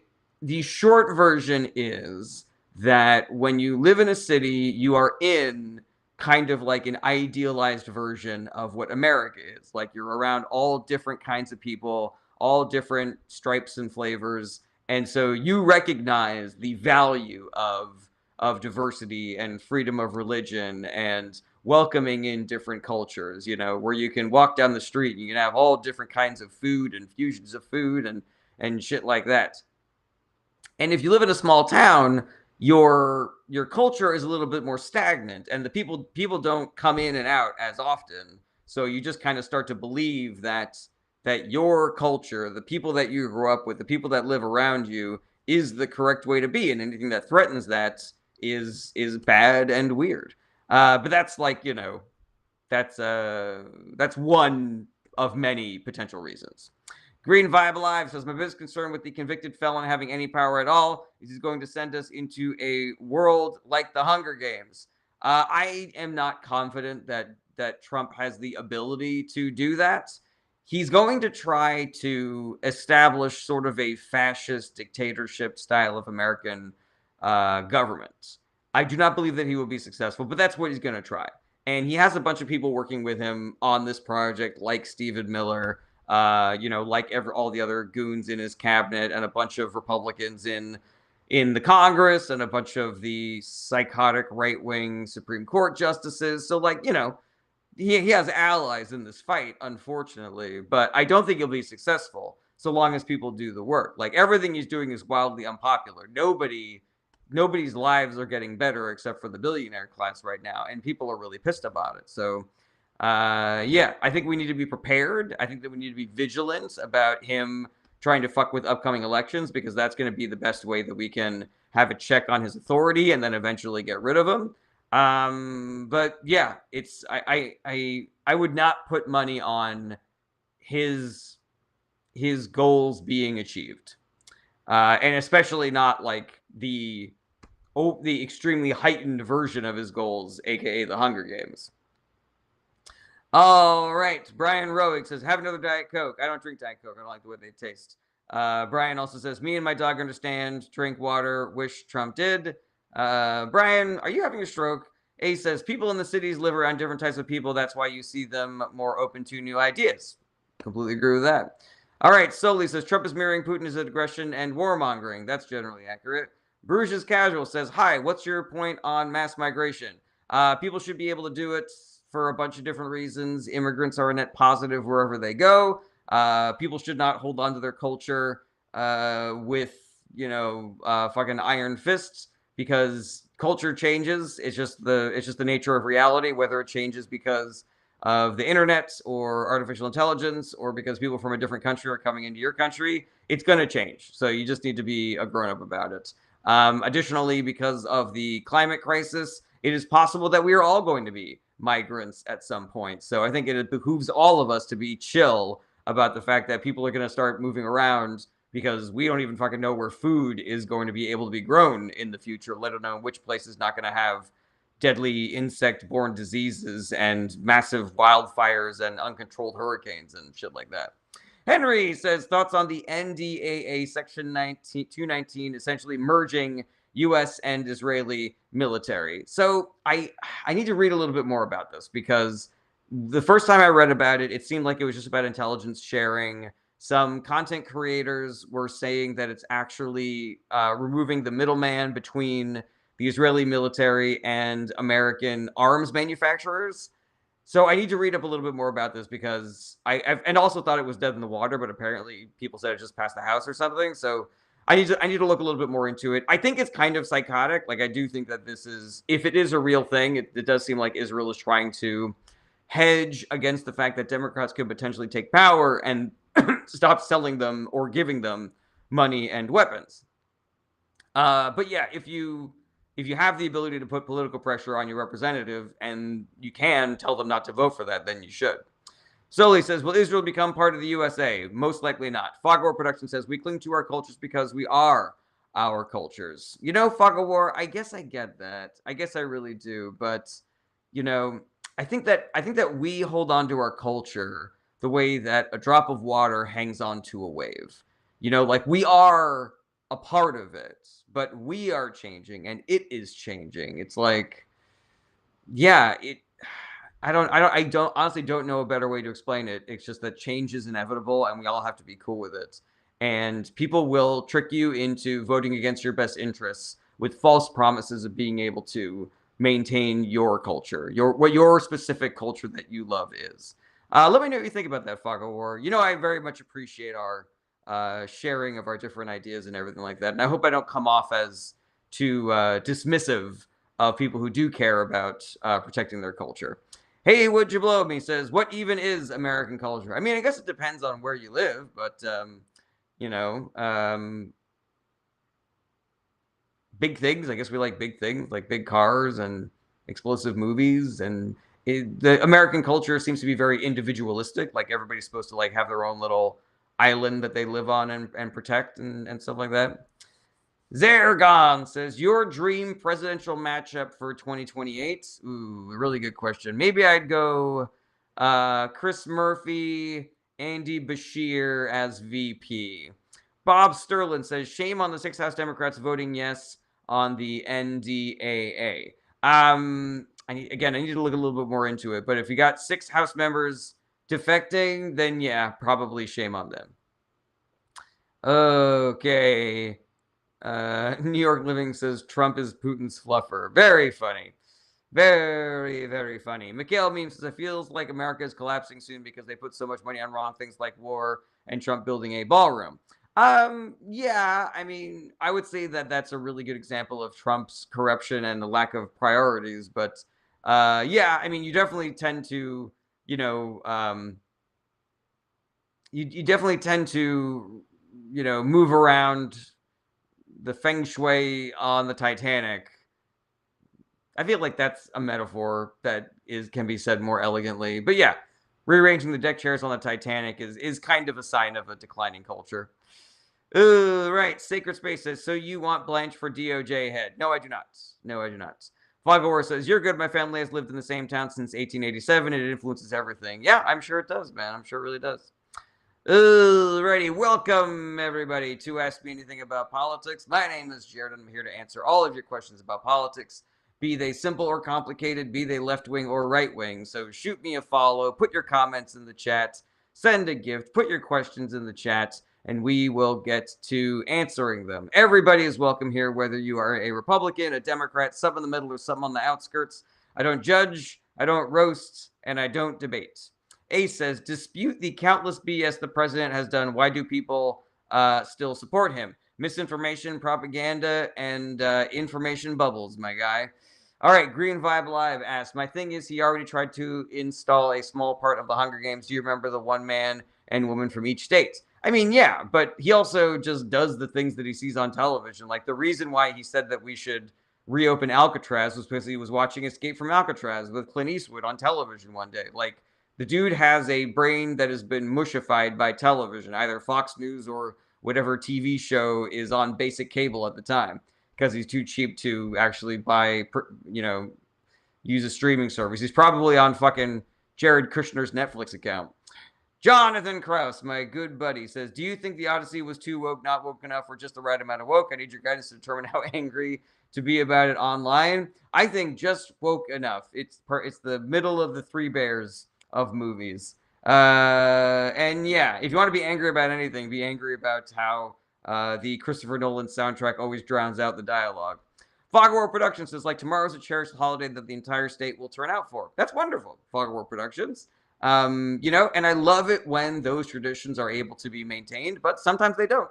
short version is that when you live in a city, you are in kind of like an idealized version of what America is. Like, you're around all different kinds of people, all different stripes and flavors. And so you recognize the value of diversity and freedom of religion and welcoming in different cultures, where you can walk down the street and you can have all different kinds of food and fusions of food and shit like that. And if you live in a small town, your culture is a little bit more stagnant, and the people don't come in and out as often. So you just kind of start to believe that your culture, the people that you grew up with, the people that live around you, is the correct way to be, and anything that threatens that is bad and weird. But that's like, that's one of many potential reasons. Green Vibe Alive says, my biggest concern with the convicted felon having any power at all is he's going to send us into a world like the Hunger Games. I am not confident that Trump has the ability to do that. He's going to try to establish sort of a fascist dictatorship style of American government. I do not believe that he will be successful, but that's what he's going to try. And he has a bunch of people working with him on this project, like Stephen Miller, like all the other goons in his cabinet, and a bunch of Republicans in the Congress, and a bunch of the psychotic right-wing Supreme Court justices. So, like, he has allies in this fight, unfortunately, but I don't think he'll be successful so long as people do the work. Like, everything he's doing is wildly unpopular. Nobody's lives are getting better except for the billionaire class right now, and people are really pissed about it. So, yeah, I think we need to be prepared. I think that we need to be vigilant about him trying to fuck with upcoming elections, because that's going to be the best way that we can have a check on his authority and then eventually get rid of him. But yeah, I would not put money on his goals being achieved, and especially not like the extremely heightened version of his goals, aka the Hunger Games. All right, Brian Roig says, have another Diet Coke. I don't drink Diet Coke. I don't like the way they taste. Brian also says, me and my dog understand, drink water, wish Trump did. Brian, are you having a stroke? A says, people in the cities live around different types of people. That's why you see them more open to new ideas. Completely agree with that. All right, Soli says, Trump is mirroring Putin's aggression and warmongering. That's generally accurate. Bruges Casual says, hi, what's your point on mass migration? People should be able to do it for a bunch of different reasons. Immigrants are a net positive wherever they go. People should not hold on to their culture with, fucking iron fists, because culture changes. It's just the nature of reality, whether it changes because of the internet or artificial intelligence, or because people from a different country are coming into your country. It's going to change. So you just need to be a grown up about it. Additionally, because of the climate crisis, it is possible that we are all going to be migrants at some point. So I think it behooves all of us to be chill about the fact that people are going to start moving around, because we don't even fucking know where food is going to be able to be grown in the future, let alone which place is not going to have deadly insect-borne diseases and massive wildfires and uncontrolled hurricanes and shit like that. Henry says, thoughts on the NDAA Section 219 essentially merging U.S. and Israeli military. So I need to read a little bit more about this, because the first time I read about it, it seemed like it was just about intelligence sharing. Some content creators were saying that it's actually removing the middleman between the Israeli military and American arms manufacturers. So I need to read up a little bit more about this, because and also thought it was dead in the water, but apparently people said it just passed the House or something. So I need to look a little bit more into it. I think it's kind of psychotic. Like, I do think that this is, if it is a real thing, it does seem like Israel is trying to hedge against the fact that Democrats could potentially take power and stop selling them or giving them money and weapons. But yeah, if you have the ability to put political pressure on your representative, and you can tell them not to vote for that, then you should. Sully says, will Israel become part of the USA? Most likely not. Fogwar Production says, we cling to our cultures because we are our cultures. Fogwar, I guess I get that. I guess I really do. But, I think that we hold on to our culture the way that a drop of water hangs onto a wave. Like, we are a part of it, but we are changing and it is changing. It's like, yeah, I honestly don't know a better way to explain it. It's just that change is inevitable and we all have to be cool with it. And people will trick you into voting against your best interests with false promises of being able to maintain your culture, what your specific culture that you love is. Let me know what you think about that, Foggle War. I very much appreciate our sharing of our different ideas and everything like that. And I hope I don't come off as too dismissive of people who do care about protecting their culture. Hey, would you blow me? Says, what even is American culture? I mean, I guess it depends on where you live, but big things. I guess we like big things, like big cars and explosive movies. And the American culture seems to be very individualistic. Like, everybody's supposed to have their own little island that they live on and protect and stuff like that. Zergon says, your dream presidential matchup for 2028? Ooh, really good question. Maybe I'd go Chris Murphy, Andy Bashir as VP. Bob Sterling says, shame on the 6 House Democrats voting yes on the NDAA. I need to look a little bit more into it. But if you got 6 House members defecting, then yeah, probably shame on them. Okay. New York Living says Trump is Putin's fluffer. Very funny. Very, very funny. Mikhail Meme says, it feels like America is collapsing soon because they put so much money on wrong things like war and Trump building a ballroom. Yeah, I mean, I would say that that's a really good example of Trump's corruption and the lack of priorities. But yeah, I mean, you definitely tend to, you definitely tend to, move around the feng shui on the Titanic. I feel like that's a metaphor that can be said more elegantly. But yeah, rearranging the deck chairs on the Titanic is kind of a sign of a declining culture. Right. Sacred Space says, so you want Blanche for DOJ head? No, I do not. No, I do not. Fogor says, you're good. My family has lived in the same town since 1887. It influences everything. Yeah, I'm sure it does, man. I'm sure it really does. Alrighty, welcome everybody to Ask Me Anything About Politics. My name is Jared, and I'm here to answer all of your questions about politics, be they simple or complicated, be they left-wing or right-wing. So shoot me a follow, put your comments in the chat, send a gift, put your questions in the chat, and we will get to answering them. Everybody is welcome here, whether you are a Republican, a Democrat, some in the middle, or some on the outskirts. I don't judge, I don't roast, and I don't debate. Ace says, dispute the countless BS the president has done. Why do people still support him? Misinformation, propaganda, and information bubbles, my guy. All right, Green Vibe Live asks, my thing is he already tried to install a small part of the Hunger Games. Do you remember the one man and woman from each state? I mean, yeah, but he also just does the things that he sees on television. Like the reason why he said that we should reopen Alcatraz was because he was watching Escape from Alcatraz with Clint Eastwood on television one day. Like the dude has a brain that has been mushified by television, either Fox News or whatever TV show is on basic cable at the time, because he's too cheap to actually buy, use a streaming service. He's probably on fucking Jared Kushner's Netflix account. Jonathan Krause, my good buddy, says, do you think the Odyssey was too woke, not woke enough, or just the right amount of woke? I need your guidance to determine how angry to be about it online. I think just woke enough. It's the middle of the Three Bears of movies. And yeah, if you want to be angry about anything, be angry about how the Christopher Nolan soundtrack always drowns out the dialogue. Fog War Productions says, like, tomorrow's a cherished holiday that the entire state will turn out for. That's wonderful, Fog War Productions. And I love it when those traditions are able to be maintained, but sometimes they don't,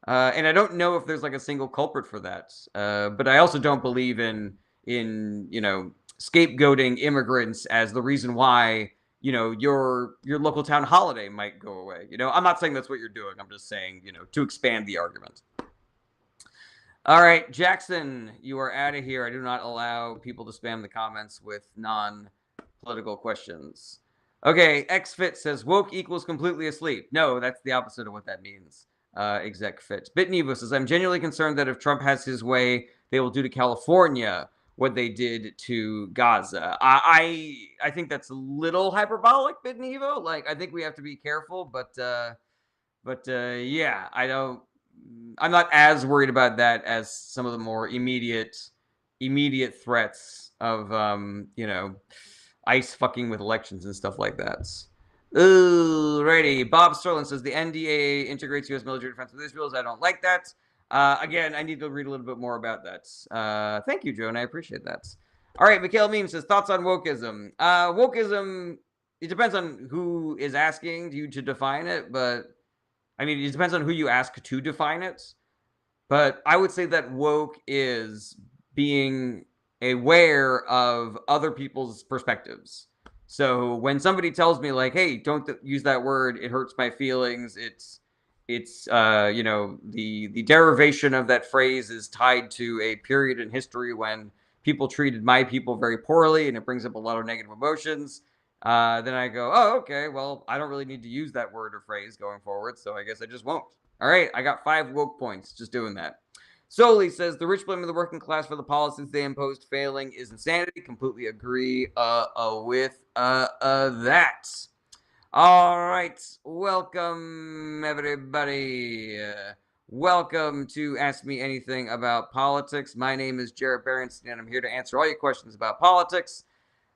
and I don't know if there's like a single culprit for that. But I also don't believe in scapegoating immigrants as the reason why, your local town holiday might go away. I'm not saying that's what you're doing. I'm just saying, to expand the argument. All right, Jackson, you are out of here. I do not allow people to spam the comments with non-political questions. Okay, XFit says, woke equals completely asleep. No, that's the opposite of what that means. Exec Fit. BitNevo says, I'm genuinely concerned that if Trump has his way, they will do to California what they did to Gaza. I think that's a little hyperbolic, BitNevo. Like, I think we have to be careful, but yeah, I'm not as worried about that as some of the more immediate threats of ICE fucking with elections and stuff like that. Ooh, righty. Bob Sterling says the NDAA integrates U.S. military defense with Israel. I don't like that. Again, I need to read a little bit more about that. Thank you, Joe, and I appreciate that. All right, Mikhail Meme says, thoughts on wokeism. Wokeism, it depends on who is asking you to define it, but I mean, it depends on who you ask to define it. But I would say that woke is being aware of other people's perspectives. So when somebody tells me like, hey, don't use that word, it hurts my feelings, it's the derivation of that phrase is tied to a period in history when people treated my people very poorly and it brings up a lot of negative emotions, then I go, oh, okay, well, I don't really need to use that word or phrase going forward, so I guess I just won't. All right, I got 5 woke points just doing that. Soli says, the rich blaming the working class for the policies they imposed failing is insanity. Completely agree with that. All right, welcome, everybody. Welcome to Ask Me Anything About Politics. My name is Jared Berenstein, and I'm here to answer all your questions about politics,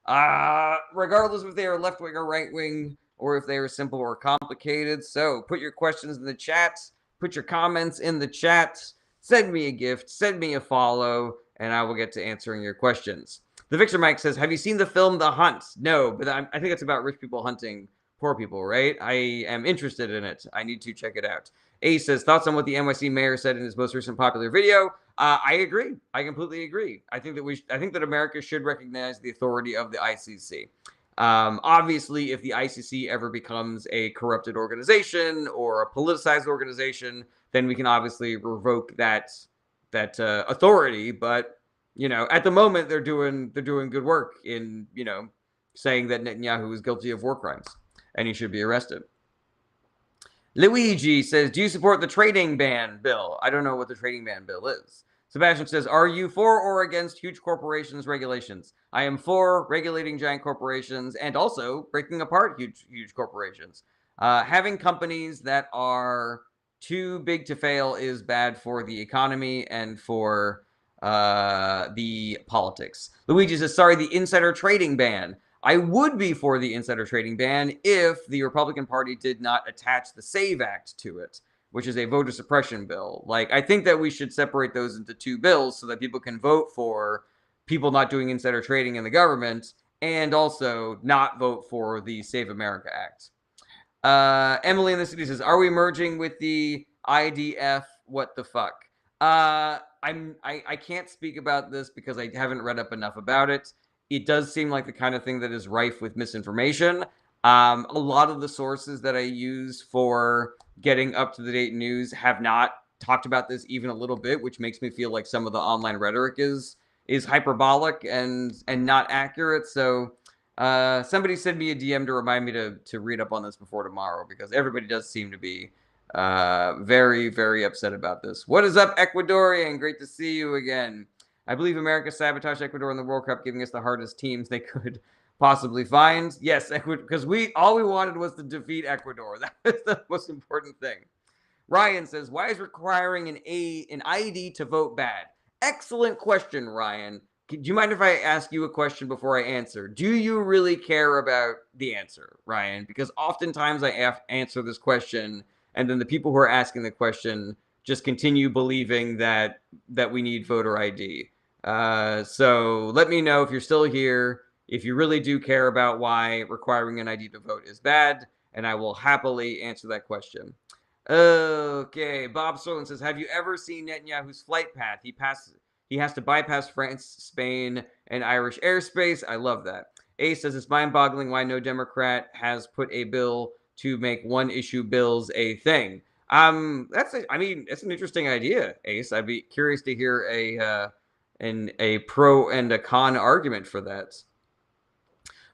regardless if they are left-wing or right-wing, or if they are simple or complicated. So put your questions in the chat, put your comments in the chat, send me a gift, send me a follow, and I will get to answering your questions. The Victor Mike says, have you seen the film The Hunt? No, but I think it's about rich people hunting poor people, right? I am interested in it. I need to check it out. A says, thoughts on what the NYC mayor said in his most recent popular video? I agree. I completely agree. I think that America should recognize the authority of the ICC. Obviously, if the ICC ever becomes a corrupted organization or a politicized organization, then we can obviously revoke that authority. But at the moment, they're doing good work in saying that Netanyahu is guilty of war crimes and he should be arrested. Luigi says, do you support the trading ban bill? I don't know what the trading ban bill is. Sebastian says, are you for or against huge corporations regulations? I am for regulating giant corporations and also breaking apart huge corporations. Having companies that are too big to fail is bad for the economy and for the politics. Luigi says, sorry, the insider trading ban. I would be for the insider trading ban if the Republican Party did not attach the SAVE Act to it, which is a voter suppression bill. Like, I think that we should separate those into 2 bills so that people can vote for people not doing insider trading in the government and also not vote for the Save America Act. Emily in the city says, "Are we merging with the IDF? What the fuck?" I can't speak about this because I haven't read up enough about it. It does seem like the kind of thing that is rife with misinformation. A lot of the sources that I use for getting up to the date news have not talked about this even a little bit, which makes me feel like some of the online rhetoric is hyperbolic and not accurate. So somebody send me a DM to remind me to read up on this before tomorrow, because everybody does seem to be very, very upset about this. What is up, Ecuadorian? Great to see you again. I believe America sabotaged Ecuador in the World Cup, giving us the hardest teams they could possibly find. Yes, because all we wanted was to defeat Ecuador. That was the most important thing. Ryan says, "Why is requiring an ID to vote bad?" Excellent question, Ryan. Do you mind if I ask you a question before I answer? Do you really care about the answer, Ryan? Because oftentimes I answer this question, and then the people who are asking the question just continue believing that we need voter ID. So let me know if you're still here, if you really do care about why requiring an ID to vote is bad, and I will happily answer that question. Okay, Bob Sterling says, "Have you ever seen Netanyahu's flight path? He has to bypass France, Spain, and Irish airspace. I love that." A says, "It's mind-boggling why no Democrat has put a bill to make one-issue bills a thing." It's an interesting idea, Ace. I'd be curious to hear a pro and a con argument for that.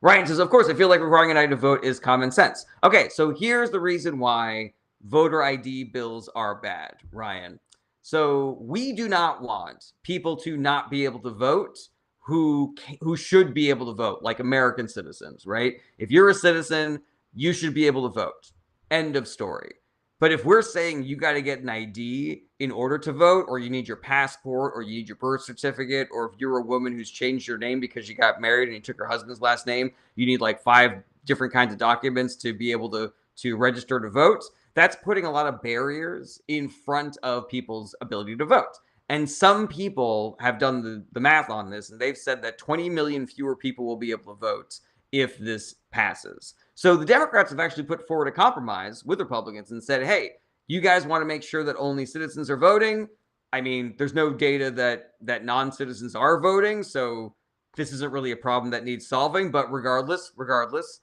Ryan says, "Of course, I feel like requiring an ID to vote is common sense." Okay, so here's the reason why voter ID bills are bad, Ryan. So we do not want people to not be able to vote who should be able to vote, like American citizens, right? If you're a citizen, you should be able to vote. End of story. But if we're saying you got to get an ID in order to vote, or you need your passport, or you need your birth certificate, or if you're a woman who's changed your name because you got married and you took her husband's last name, you need like 5 different kinds of documents to be able to register to vote. That's putting a lot of barriers in front of people's ability to vote. And some people have done the math on this, and they've said that 20 million fewer people will be able to vote if this passes. So the Democrats have actually put forward a compromise with Republicans and said, "Hey, you guys want to make sure that only citizens are voting. I mean, there's no data that non-citizens are voting, so this isn't really a problem that needs solving. But regardless,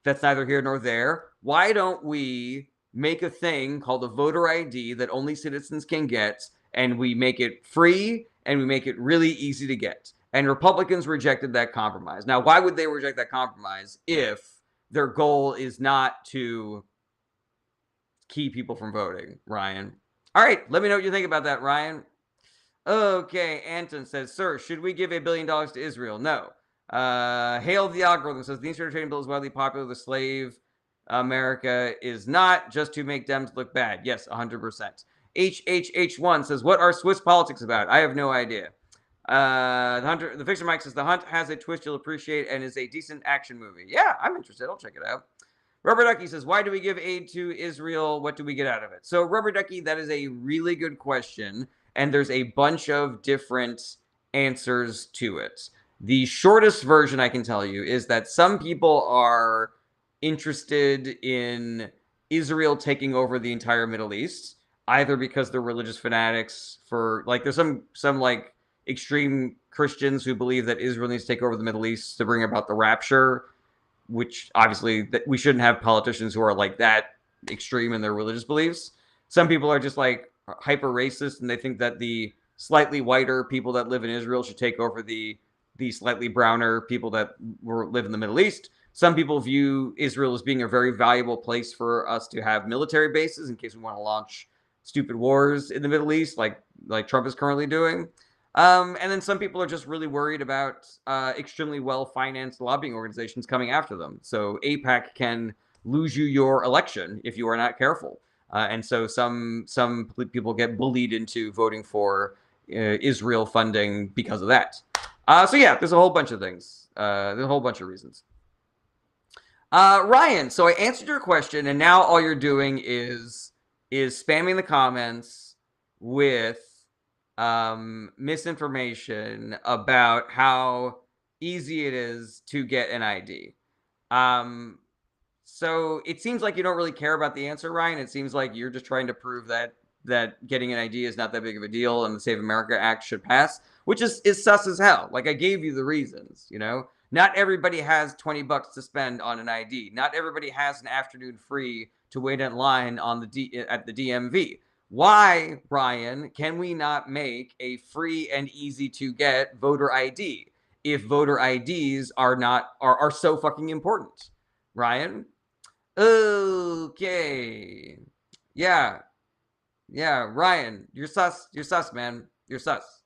that's neither here nor there. Why don't we make a thing called a voter ID that only citizens can get, and we make it free and we make it really easy to get?" And Republicans rejected that compromise. Now, why would they reject that compromise if their goal is not to keep people from voting, Ryan? All right, let me know what you think about that, Ryan. Okay, Anton says, "Sir, should we give $1 billion to Israel?" No. Hail the Algorithm says, "The Eastern Trading Bill is widely popular. The slave America is not, just to make Dems look bad." Yes, 100%. HHH1 says, "What are Swiss politics about?" I have no idea. The Fixer Mike says, "The Hunt has a twist you'll appreciate and is a decent action movie." Yeah, I'm interested. I'll check it out. Rubber Ducky says, "Why do we give aid to Israel? What do we get out of it?" So, Rubber Ducky, that is a really good question, and there's a bunch of different answers to it. The shortest version I can tell you is that some people are interested in Israel taking over the entire Middle East, either because they're religious fanatics there's some like extreme Christians who believe that Israel needs to take over the Middle East to bring about the rapture, which obviously we shouldn't have politicians who are like that extreme in their religious beliefs. Some people are just like hyper racist, and they think that the slightly whiter people that live in Israel should take over the slightly browner people that live in the Middle East. Some people view Israel as being a very valuable place for us to have military bases in case we want to launch stupid wars in the Middle East, like Trump is currently doing. And then some people are just really worried about extremely well-financed lobbying organizations coming after them. So AIPAC can lose you your election if you are not careful. And so some people get bullied into voting for Israel funding because of that. So yeah, there's a whole bunch of things. There's a whole bunch of reasons. Ryan, so I answered your question, and now all you're doing is spamming the comments with misinformation about how easy it is to get an ID. So it seems like you don't really care about the answer, Ryan. It seems like you're just trying to prove that getting an ID is not that big of a deal and the Save America Act should pass, which is sus as hell. Like, I gave you the reasons, you know? Not everybody has $20 to spend on an ID. Not everybody has an afternoon free to wait in line on at the DMV. Why, Ryan, can we not make a free and easy to get voter ID if voter IDs are so fucking important? Ryan? Okay. Yeah. Yeah, Ryan, you're sus. You're sus, man. You're sus.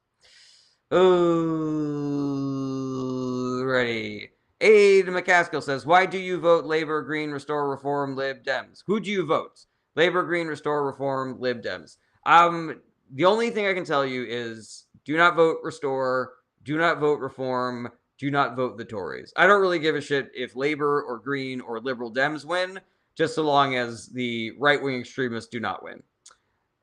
Ready. Aid McCaskill says, why do you vote Labor, Green, Restore, Reform, Lib, Dems? Who do you vote? Labor, Green, Restore, Reform, Lib, Dems. The only thing I can tell you is do not vote Restore, do not vote Reform, do not vote the Tories. I don't really give a shit if Labor or Green or Liberal Dems win, just so long as the right-wing extremists do not win.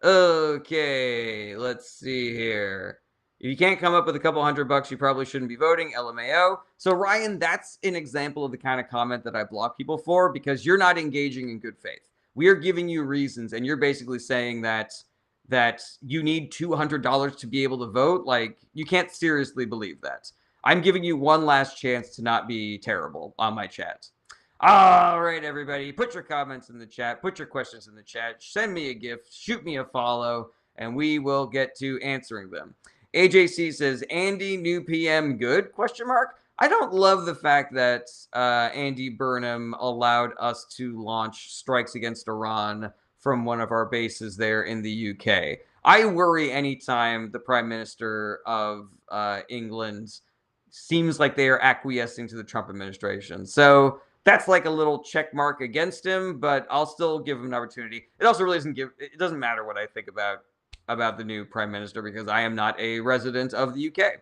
Okay, let's see here. If you can't come up with a couple $100, you probably shouldn't be voting. LMAO. So, Ryan, that's an example of the kind of comment that I block people for because you're not engaging in good faith. We are giving you reasons, and you're basically saying that you need $200 to be able to vote. Like, you can't seriously believe that. I'm giving you one last chance to not be terrible on my chat. All right, everybody, put your comments in the chat, put your questions in the chat, send me a gift, shoot me a follow, and we will get to answering them. AJC says, Andy, new PM, good? Question mark. I don't love the fact that Andy Burnham allowed us to launch strikes against Iran from one of our bases there in the UK. I worry anytime the Prime Minister of England seems like they are acquiescing to the Trump administration. So that's like a little check mark against him, but I'll still give him an opportunity. It also really it doesn't matter what I think about the new prime minister because I am not a resident of the UK.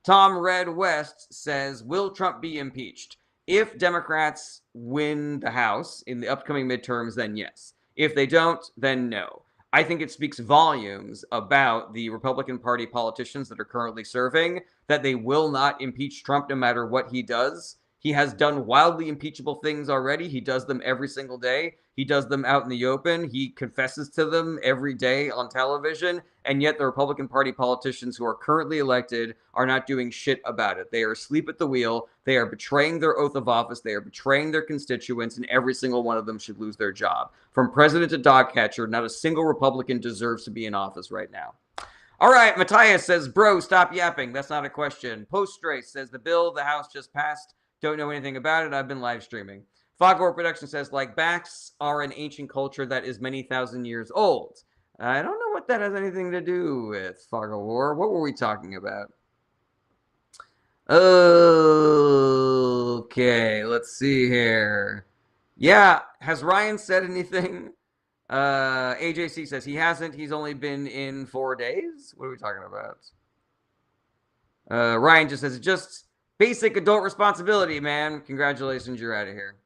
Tom Red West says, will Trump be impeached? If Democrats win the House in the upcoming midterms, then yes. If they don't, then no. I think it speaks volumes about the Republican Party politicians that are currently serving that they will not impeach Trump no matter what he does. He has done wildly impeachable things already. He does them every single day. He does them out in the open. He confesses to them every day on television. And yet the Republican Party politicians who are currently elected are not doing shit about it. They are asleep at the wheel. They are betraying their oath of office. They are betraying their constituents. And every single one of them should lose their job. From president to dog catcher, not a single Republican deserves to be in office right now. All right, Matthias says, bro, stop yapping. That's not a question. Postrace says, the bill the House just passed. Don't know anything about it. I've been live streaming. Foghorn Production says, like, backs are an ancient culture that is many thousand years old. I don't know what that has anything to do with Foghorn. What were we talking about? Okay, let's see here. Yeah, has Ryan said anything? AJC says he hasn't. He's only been in 4 days. What are we talking about? Ryan just says, just basic adult responsibility, man. Congratulations, you're out of here.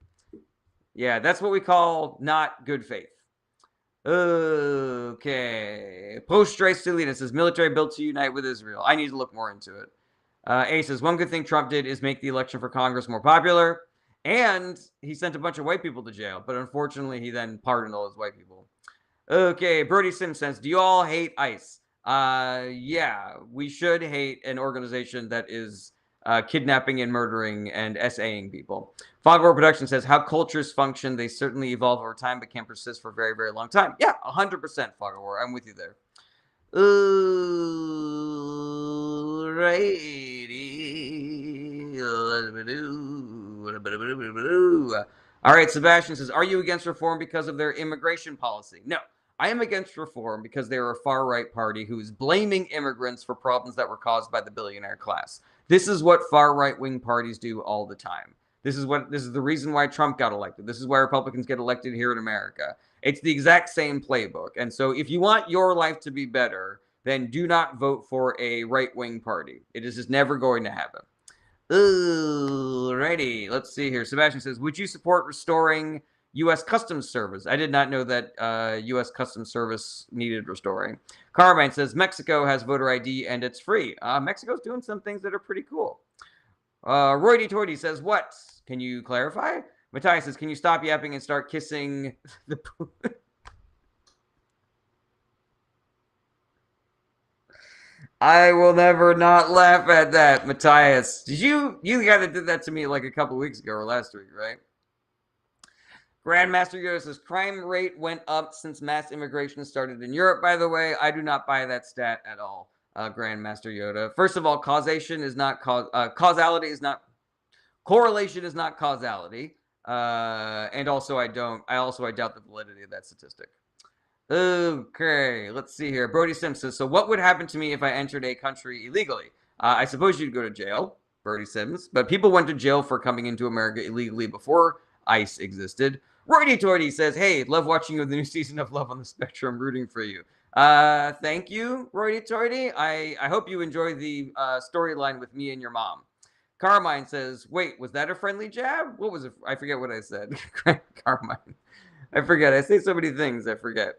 Yeah, that's what we call not good faith. Okay. Post-Strace Selena says, military built to unite with Israel. I need to look more into it. A says, one good thing Trump did is make the election for Congress more popular. And he sent a bunch of white people to jail. But unfortunately, he then pardoned all those white people. Okay, Brody Sim says, do you all hate ICE? Yeah, we should hate an organization that is kidnapping and murdering and SAing people. Foghorn Production says, how cultures function, they certainly evolve over time, but can persist for a very, very long time. Yeah, 100%, Foghorn. I'm with you there. All right, Sebastian says, are you against reform because of their immigration policy? No, I am against reform because they are a far-right party who is blaming immigrants for problems that were caused by the billionaire class. This is what far right-wing parties do all the time. This is the reason why Trump got elected. This is why Republicans get elected here in America. It's the exact same playbook. And so if you want your life to be better, then do not vote for a right-wing party. It is just never going to happen. Alrighty, let's see here. Sebastian says, would you support restoring U.S. Customs Service? I did not know that U.S. Customs Service needed restoring. Carmine says, Mexico has voter ID and it's free. Mexico's doing some things that are pretty cool. Roy Torty says, what? Can you clarify? Matthias says, can you stop yapping and start kissing the I will never not laugh at that, Matthias. You kind of did that to me like a couple weeks ago or last week, right? Grandmaster Yoda says crime rate went up since mass immigration started in Europe. By the way, I do not buy that stat at all, Grandmaster Yoda. First of all, causation is not causality is not correlation is not causality, and also I doubt the validity of that statistic. Okay, let's see here. Brody Simpson. So, what would happen to me if I entered a country illegally? I suppose you'd go to jail, Brody Sims. But people went to jail for coming into America illegally before ICE existed. Roy Torty says, "Hey, love watching you in the new season of Love on the Spectrum. Rooting for you." Thank you, Roy Torty. I hope you enjoy the storyline with me and your mom. Carmine says, "Wait, was that a friendly jab? What was it? I forget what I said." Carmine, I forget. I say so many things. I forget.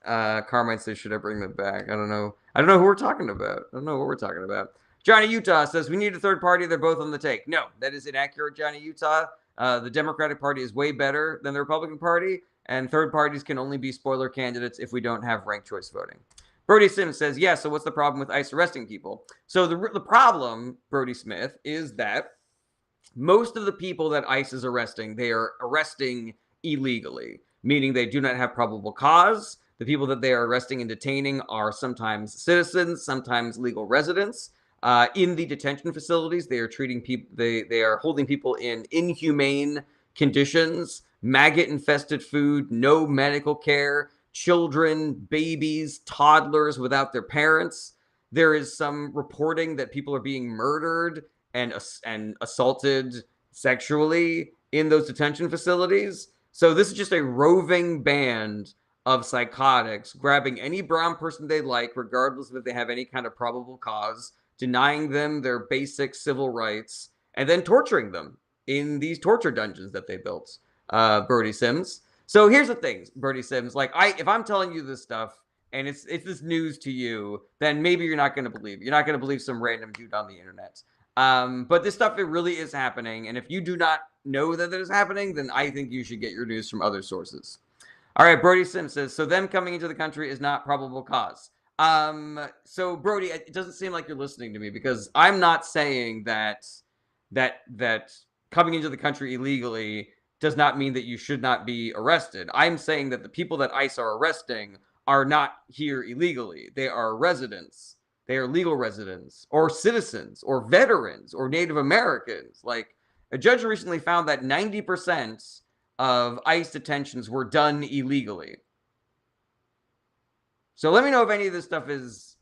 Carmine says, should I bring them back? I don't know. I don't know who we're talking about. I don't know what we're talking about. Johnny Utah says, we need a third party. They're both on the take. No, that is inaccurate, Johnny Utah. The Democratic Party is way better than the Republican Party, and third parties can only be spoiler candidates if we don't have ranked choice voting. Brody Sims says, yeah, so what's the problem with ICE arresting people? So the problem, Brody Smith, is that most of the people that ICE is arresting, they are arresting illegally, meaning they do not have probable cause. The people that they are arresting and detaining are sometimes citizens, sometimes legal residents. In the detention facilities, they are treating people. They are holding people in inhumane conditions, maggot-infested food, no medical care, children, babies, toddlers without their parents. There is some reporting that people are being murdered and assaulted sexually in those detention facilities. So this is just a roving band of psychotics grabbing any brown person they like, regardless of if they have any kind of probable cause, denying them their basic civil rights, and then torturing them in these torture dungeons that they built, Brody Sims. So here's the thing, Brody Sims. Like, if I'm telling you this stuff and it's this news to you, then maybe you're not going to believe it. You're not going to believe some random dude on the internet. But this stuff, it really is happening. And if you do not know that it is happening, then I think you should get your news from other sources. All right, Brody Sims says, so them coming into the country is not probable cause. So Brody, it doesn't seem like you're listening to me, because I'm not saying that coming into the country illegally does not mean that you should not be arrested. I'm saying that the people that ICE are arresting are not here illegally. They are residents. They are legal residents or citizens or veterans or Native Americans. Like, a judge recently found that 90% of ICE detentions were done illegally. So let me know if any of this stuff is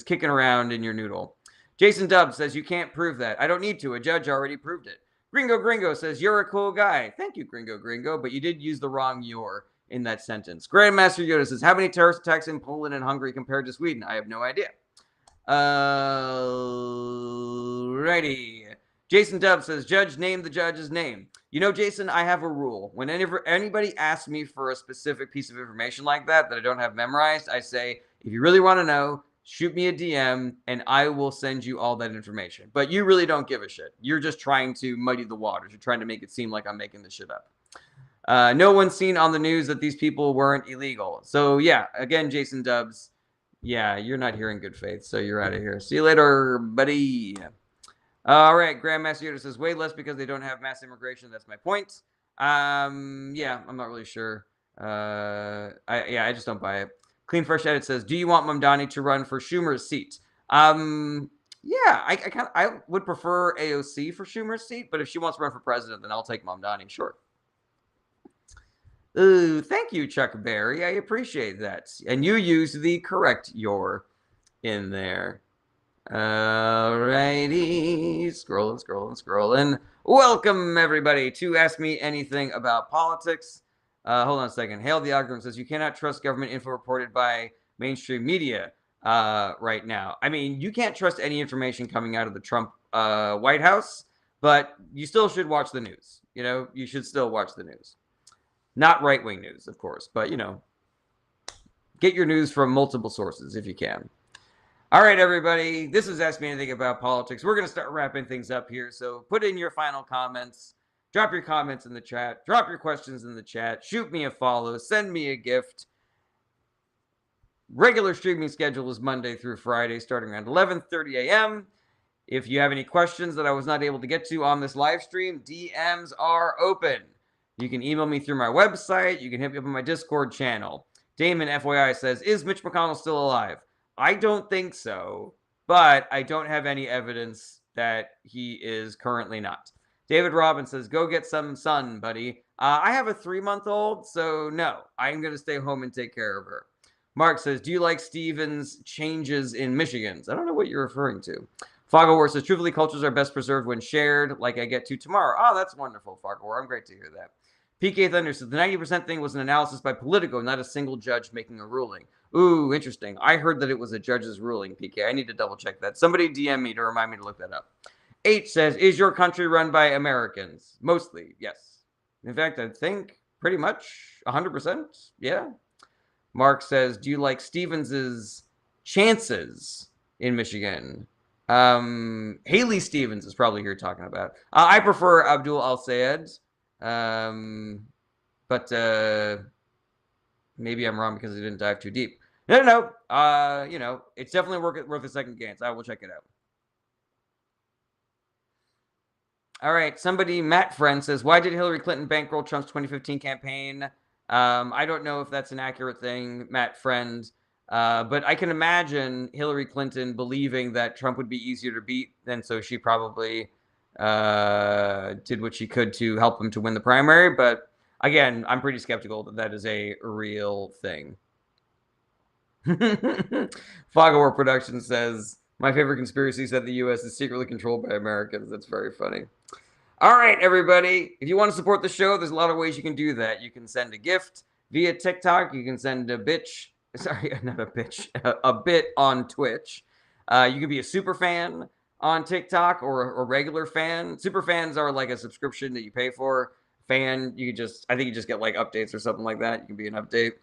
kicking around in your noodle. Jason Dubb says, you can't prove that. I don't need to. A judge already proved it. Gringo says, you're a cool guy. Thank you, Gringo, but you did use the wrong "your" in that sentence. Grandmaster Yoda says, how many terrorist attacks in Poland and Hungary compared to Sweden? I have no idea. Righty. Jason Dubb says, judge, name the judge's name. You know, Jason, I have a rule. Whenever anybody asks me for a specific piece of information like that I don't have memorized, I say, if you really want to know, shoot me a DM and I will send you all that information. But you really don't give a shit. You're just trying to muddy the waters. You're trying to make it seem like I'm making this shit up. No one's seen on the news that these people weren't illegal. So, yeah, again, Jason Dubbs, yeah, you're not here in good faith, so you're out of here. See you later, buddy. All right, Grandmaster Yoda says, way less because they don't have mass immigration. That's my point. Yeah, I'm not really sure. I just don't buy it. Clean Fresh Edit says, do you want Mamdani to run for Schumer's seat? Yeah, I would prefer AOC for Schumer's seat, but if she wants to run for president, then I'll take Mamdani, sure. Ooh, thank you, Chuck Berry. I appreciate that. And you used the correct "your" in there. Alrighty, scrolling. Welcome, everybody, to Ask Me Anything About Politics. Hold on a second. Hail the Algorithm says, you cannot trust government info reported by mainstream media right now. I mean, you can't trust any information coming out of the Trump White House, but you still should watch the news. You know, you should still watch the news. Not right-wing news, of course, but, you know, get your news from multiple sources if you can. All right, everybody. This is Ask Me Anything About Politics. We're going to start wrapping things up here. So put in your final comments. Drop your comments in the chat. Drop your questions in the chat. Shoot me a follow. Send me a gift. Regular streaming schedule is Monday through Friday, starting around 11:30 a.m. If you have any questions that I was not able to get to on this live stream, DMs are open. You can email me through my website. You can hit me up on my Discord channel. Damon, FYI, says, is Mitch McConnell still alive? I don't think so, but I don't have any evidence that he is currently not. David Robbins says, go get some sun, buddy. I have a 3-month-old, so no, I'm going to stay home and take care of her. Mark says, do you like Stevens' changes in Michigan's? I don't know what you're referring to. Fogawar says, truthfully, cultures are best preserved when shared, like I get to tomorrow. Oh, that's wonderful, Fogawar. I'm great to hear that. PK Thunder says, the 90% thing was an analysis by Politico, not a single judge making a ruling. Ooh, interesting. I heard that it was a judge's ruling, PK. I need to double check that. Somebody DM me to remind me to look that up. H says, is your country run by Americans? Mostly, yes. In fact, I think pretty much 100%. Yeah. Mark says, do you like Stevens's chances in Michigan? Haley Stevens is probably who you're talking about. I prefer Abdul Al-Sayed, but maybe I'm wrong because I didn't dive too deep. No. It's definitely worth a second glance. I will check it out. All right, Matt Friend says, why did Hillary Clinton bankroll Trump's 2015 campaign? I don't know if that's an accurate thing, Matt Friend, but I can imagine Hillary Clinton believing that Trump would be easier to beat, and so she probably did what she could to help him to win the primary. But again, I'm pretty skeptical that that is a real thing. Fogawar Production says, my favorite conspiracy is that the U.S. is secretly controlled by Americans. That's very funny. All right, everybody. If you want to support the show, there's a lot of ways you can do that. You can send a gift via TikTok. You can send a bitch. Sorry, not a bitch. A bit on Twitch. You can be a super fan on TikTok or a regular fan. Super fans are like a subscription that you pay for. Fan, I think you just get like updates or something like that. You can be an update.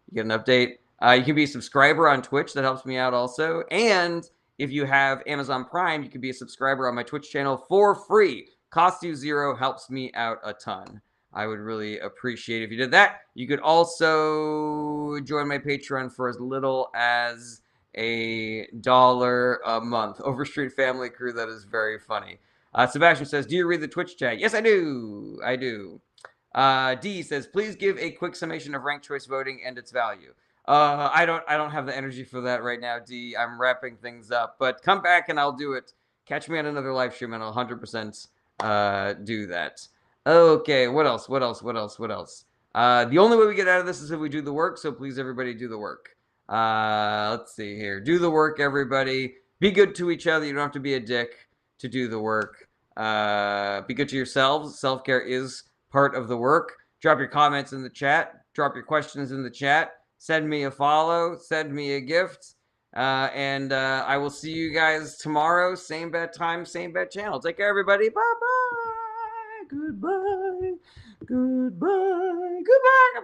You get an update. You can be a subscriber on Twitch. That helps me out also. And if you have Amazon Prime, you can be a subscriber on my Twitch channel for free. Cost you $0, helps me out a ton. I would really appreciate it if you did that. You could also join my Patreon for as little as $1 a month. Overstreet Family Crew, that is very funny. Sebastian says, do you read the Twitch chat? Yes, I do. I do. D says, please give a quick summation of ranked choice voting and its value. I don't have the energy for that right now, D. I'm wrapping things up, but come back and I'll do it. Catch me on another live stream and I'll 100% do that. Okay, what else? The only way we get out of this is if we do the work, so please everybody do the work. Let's see here. Do the work, everybody. Be good to each other. You don't have to be a dick to do the work. Be good to yourselves. Self-care is part of the work. Drop your comments in the chat. Drop your questions in the chat. Send me a follow. Send me a gift. And I will see you guys tomorrow. Same bad time, same bad channel. Take care, everybody. Bye-bye. Goodbye. Goodbye. Goodbye.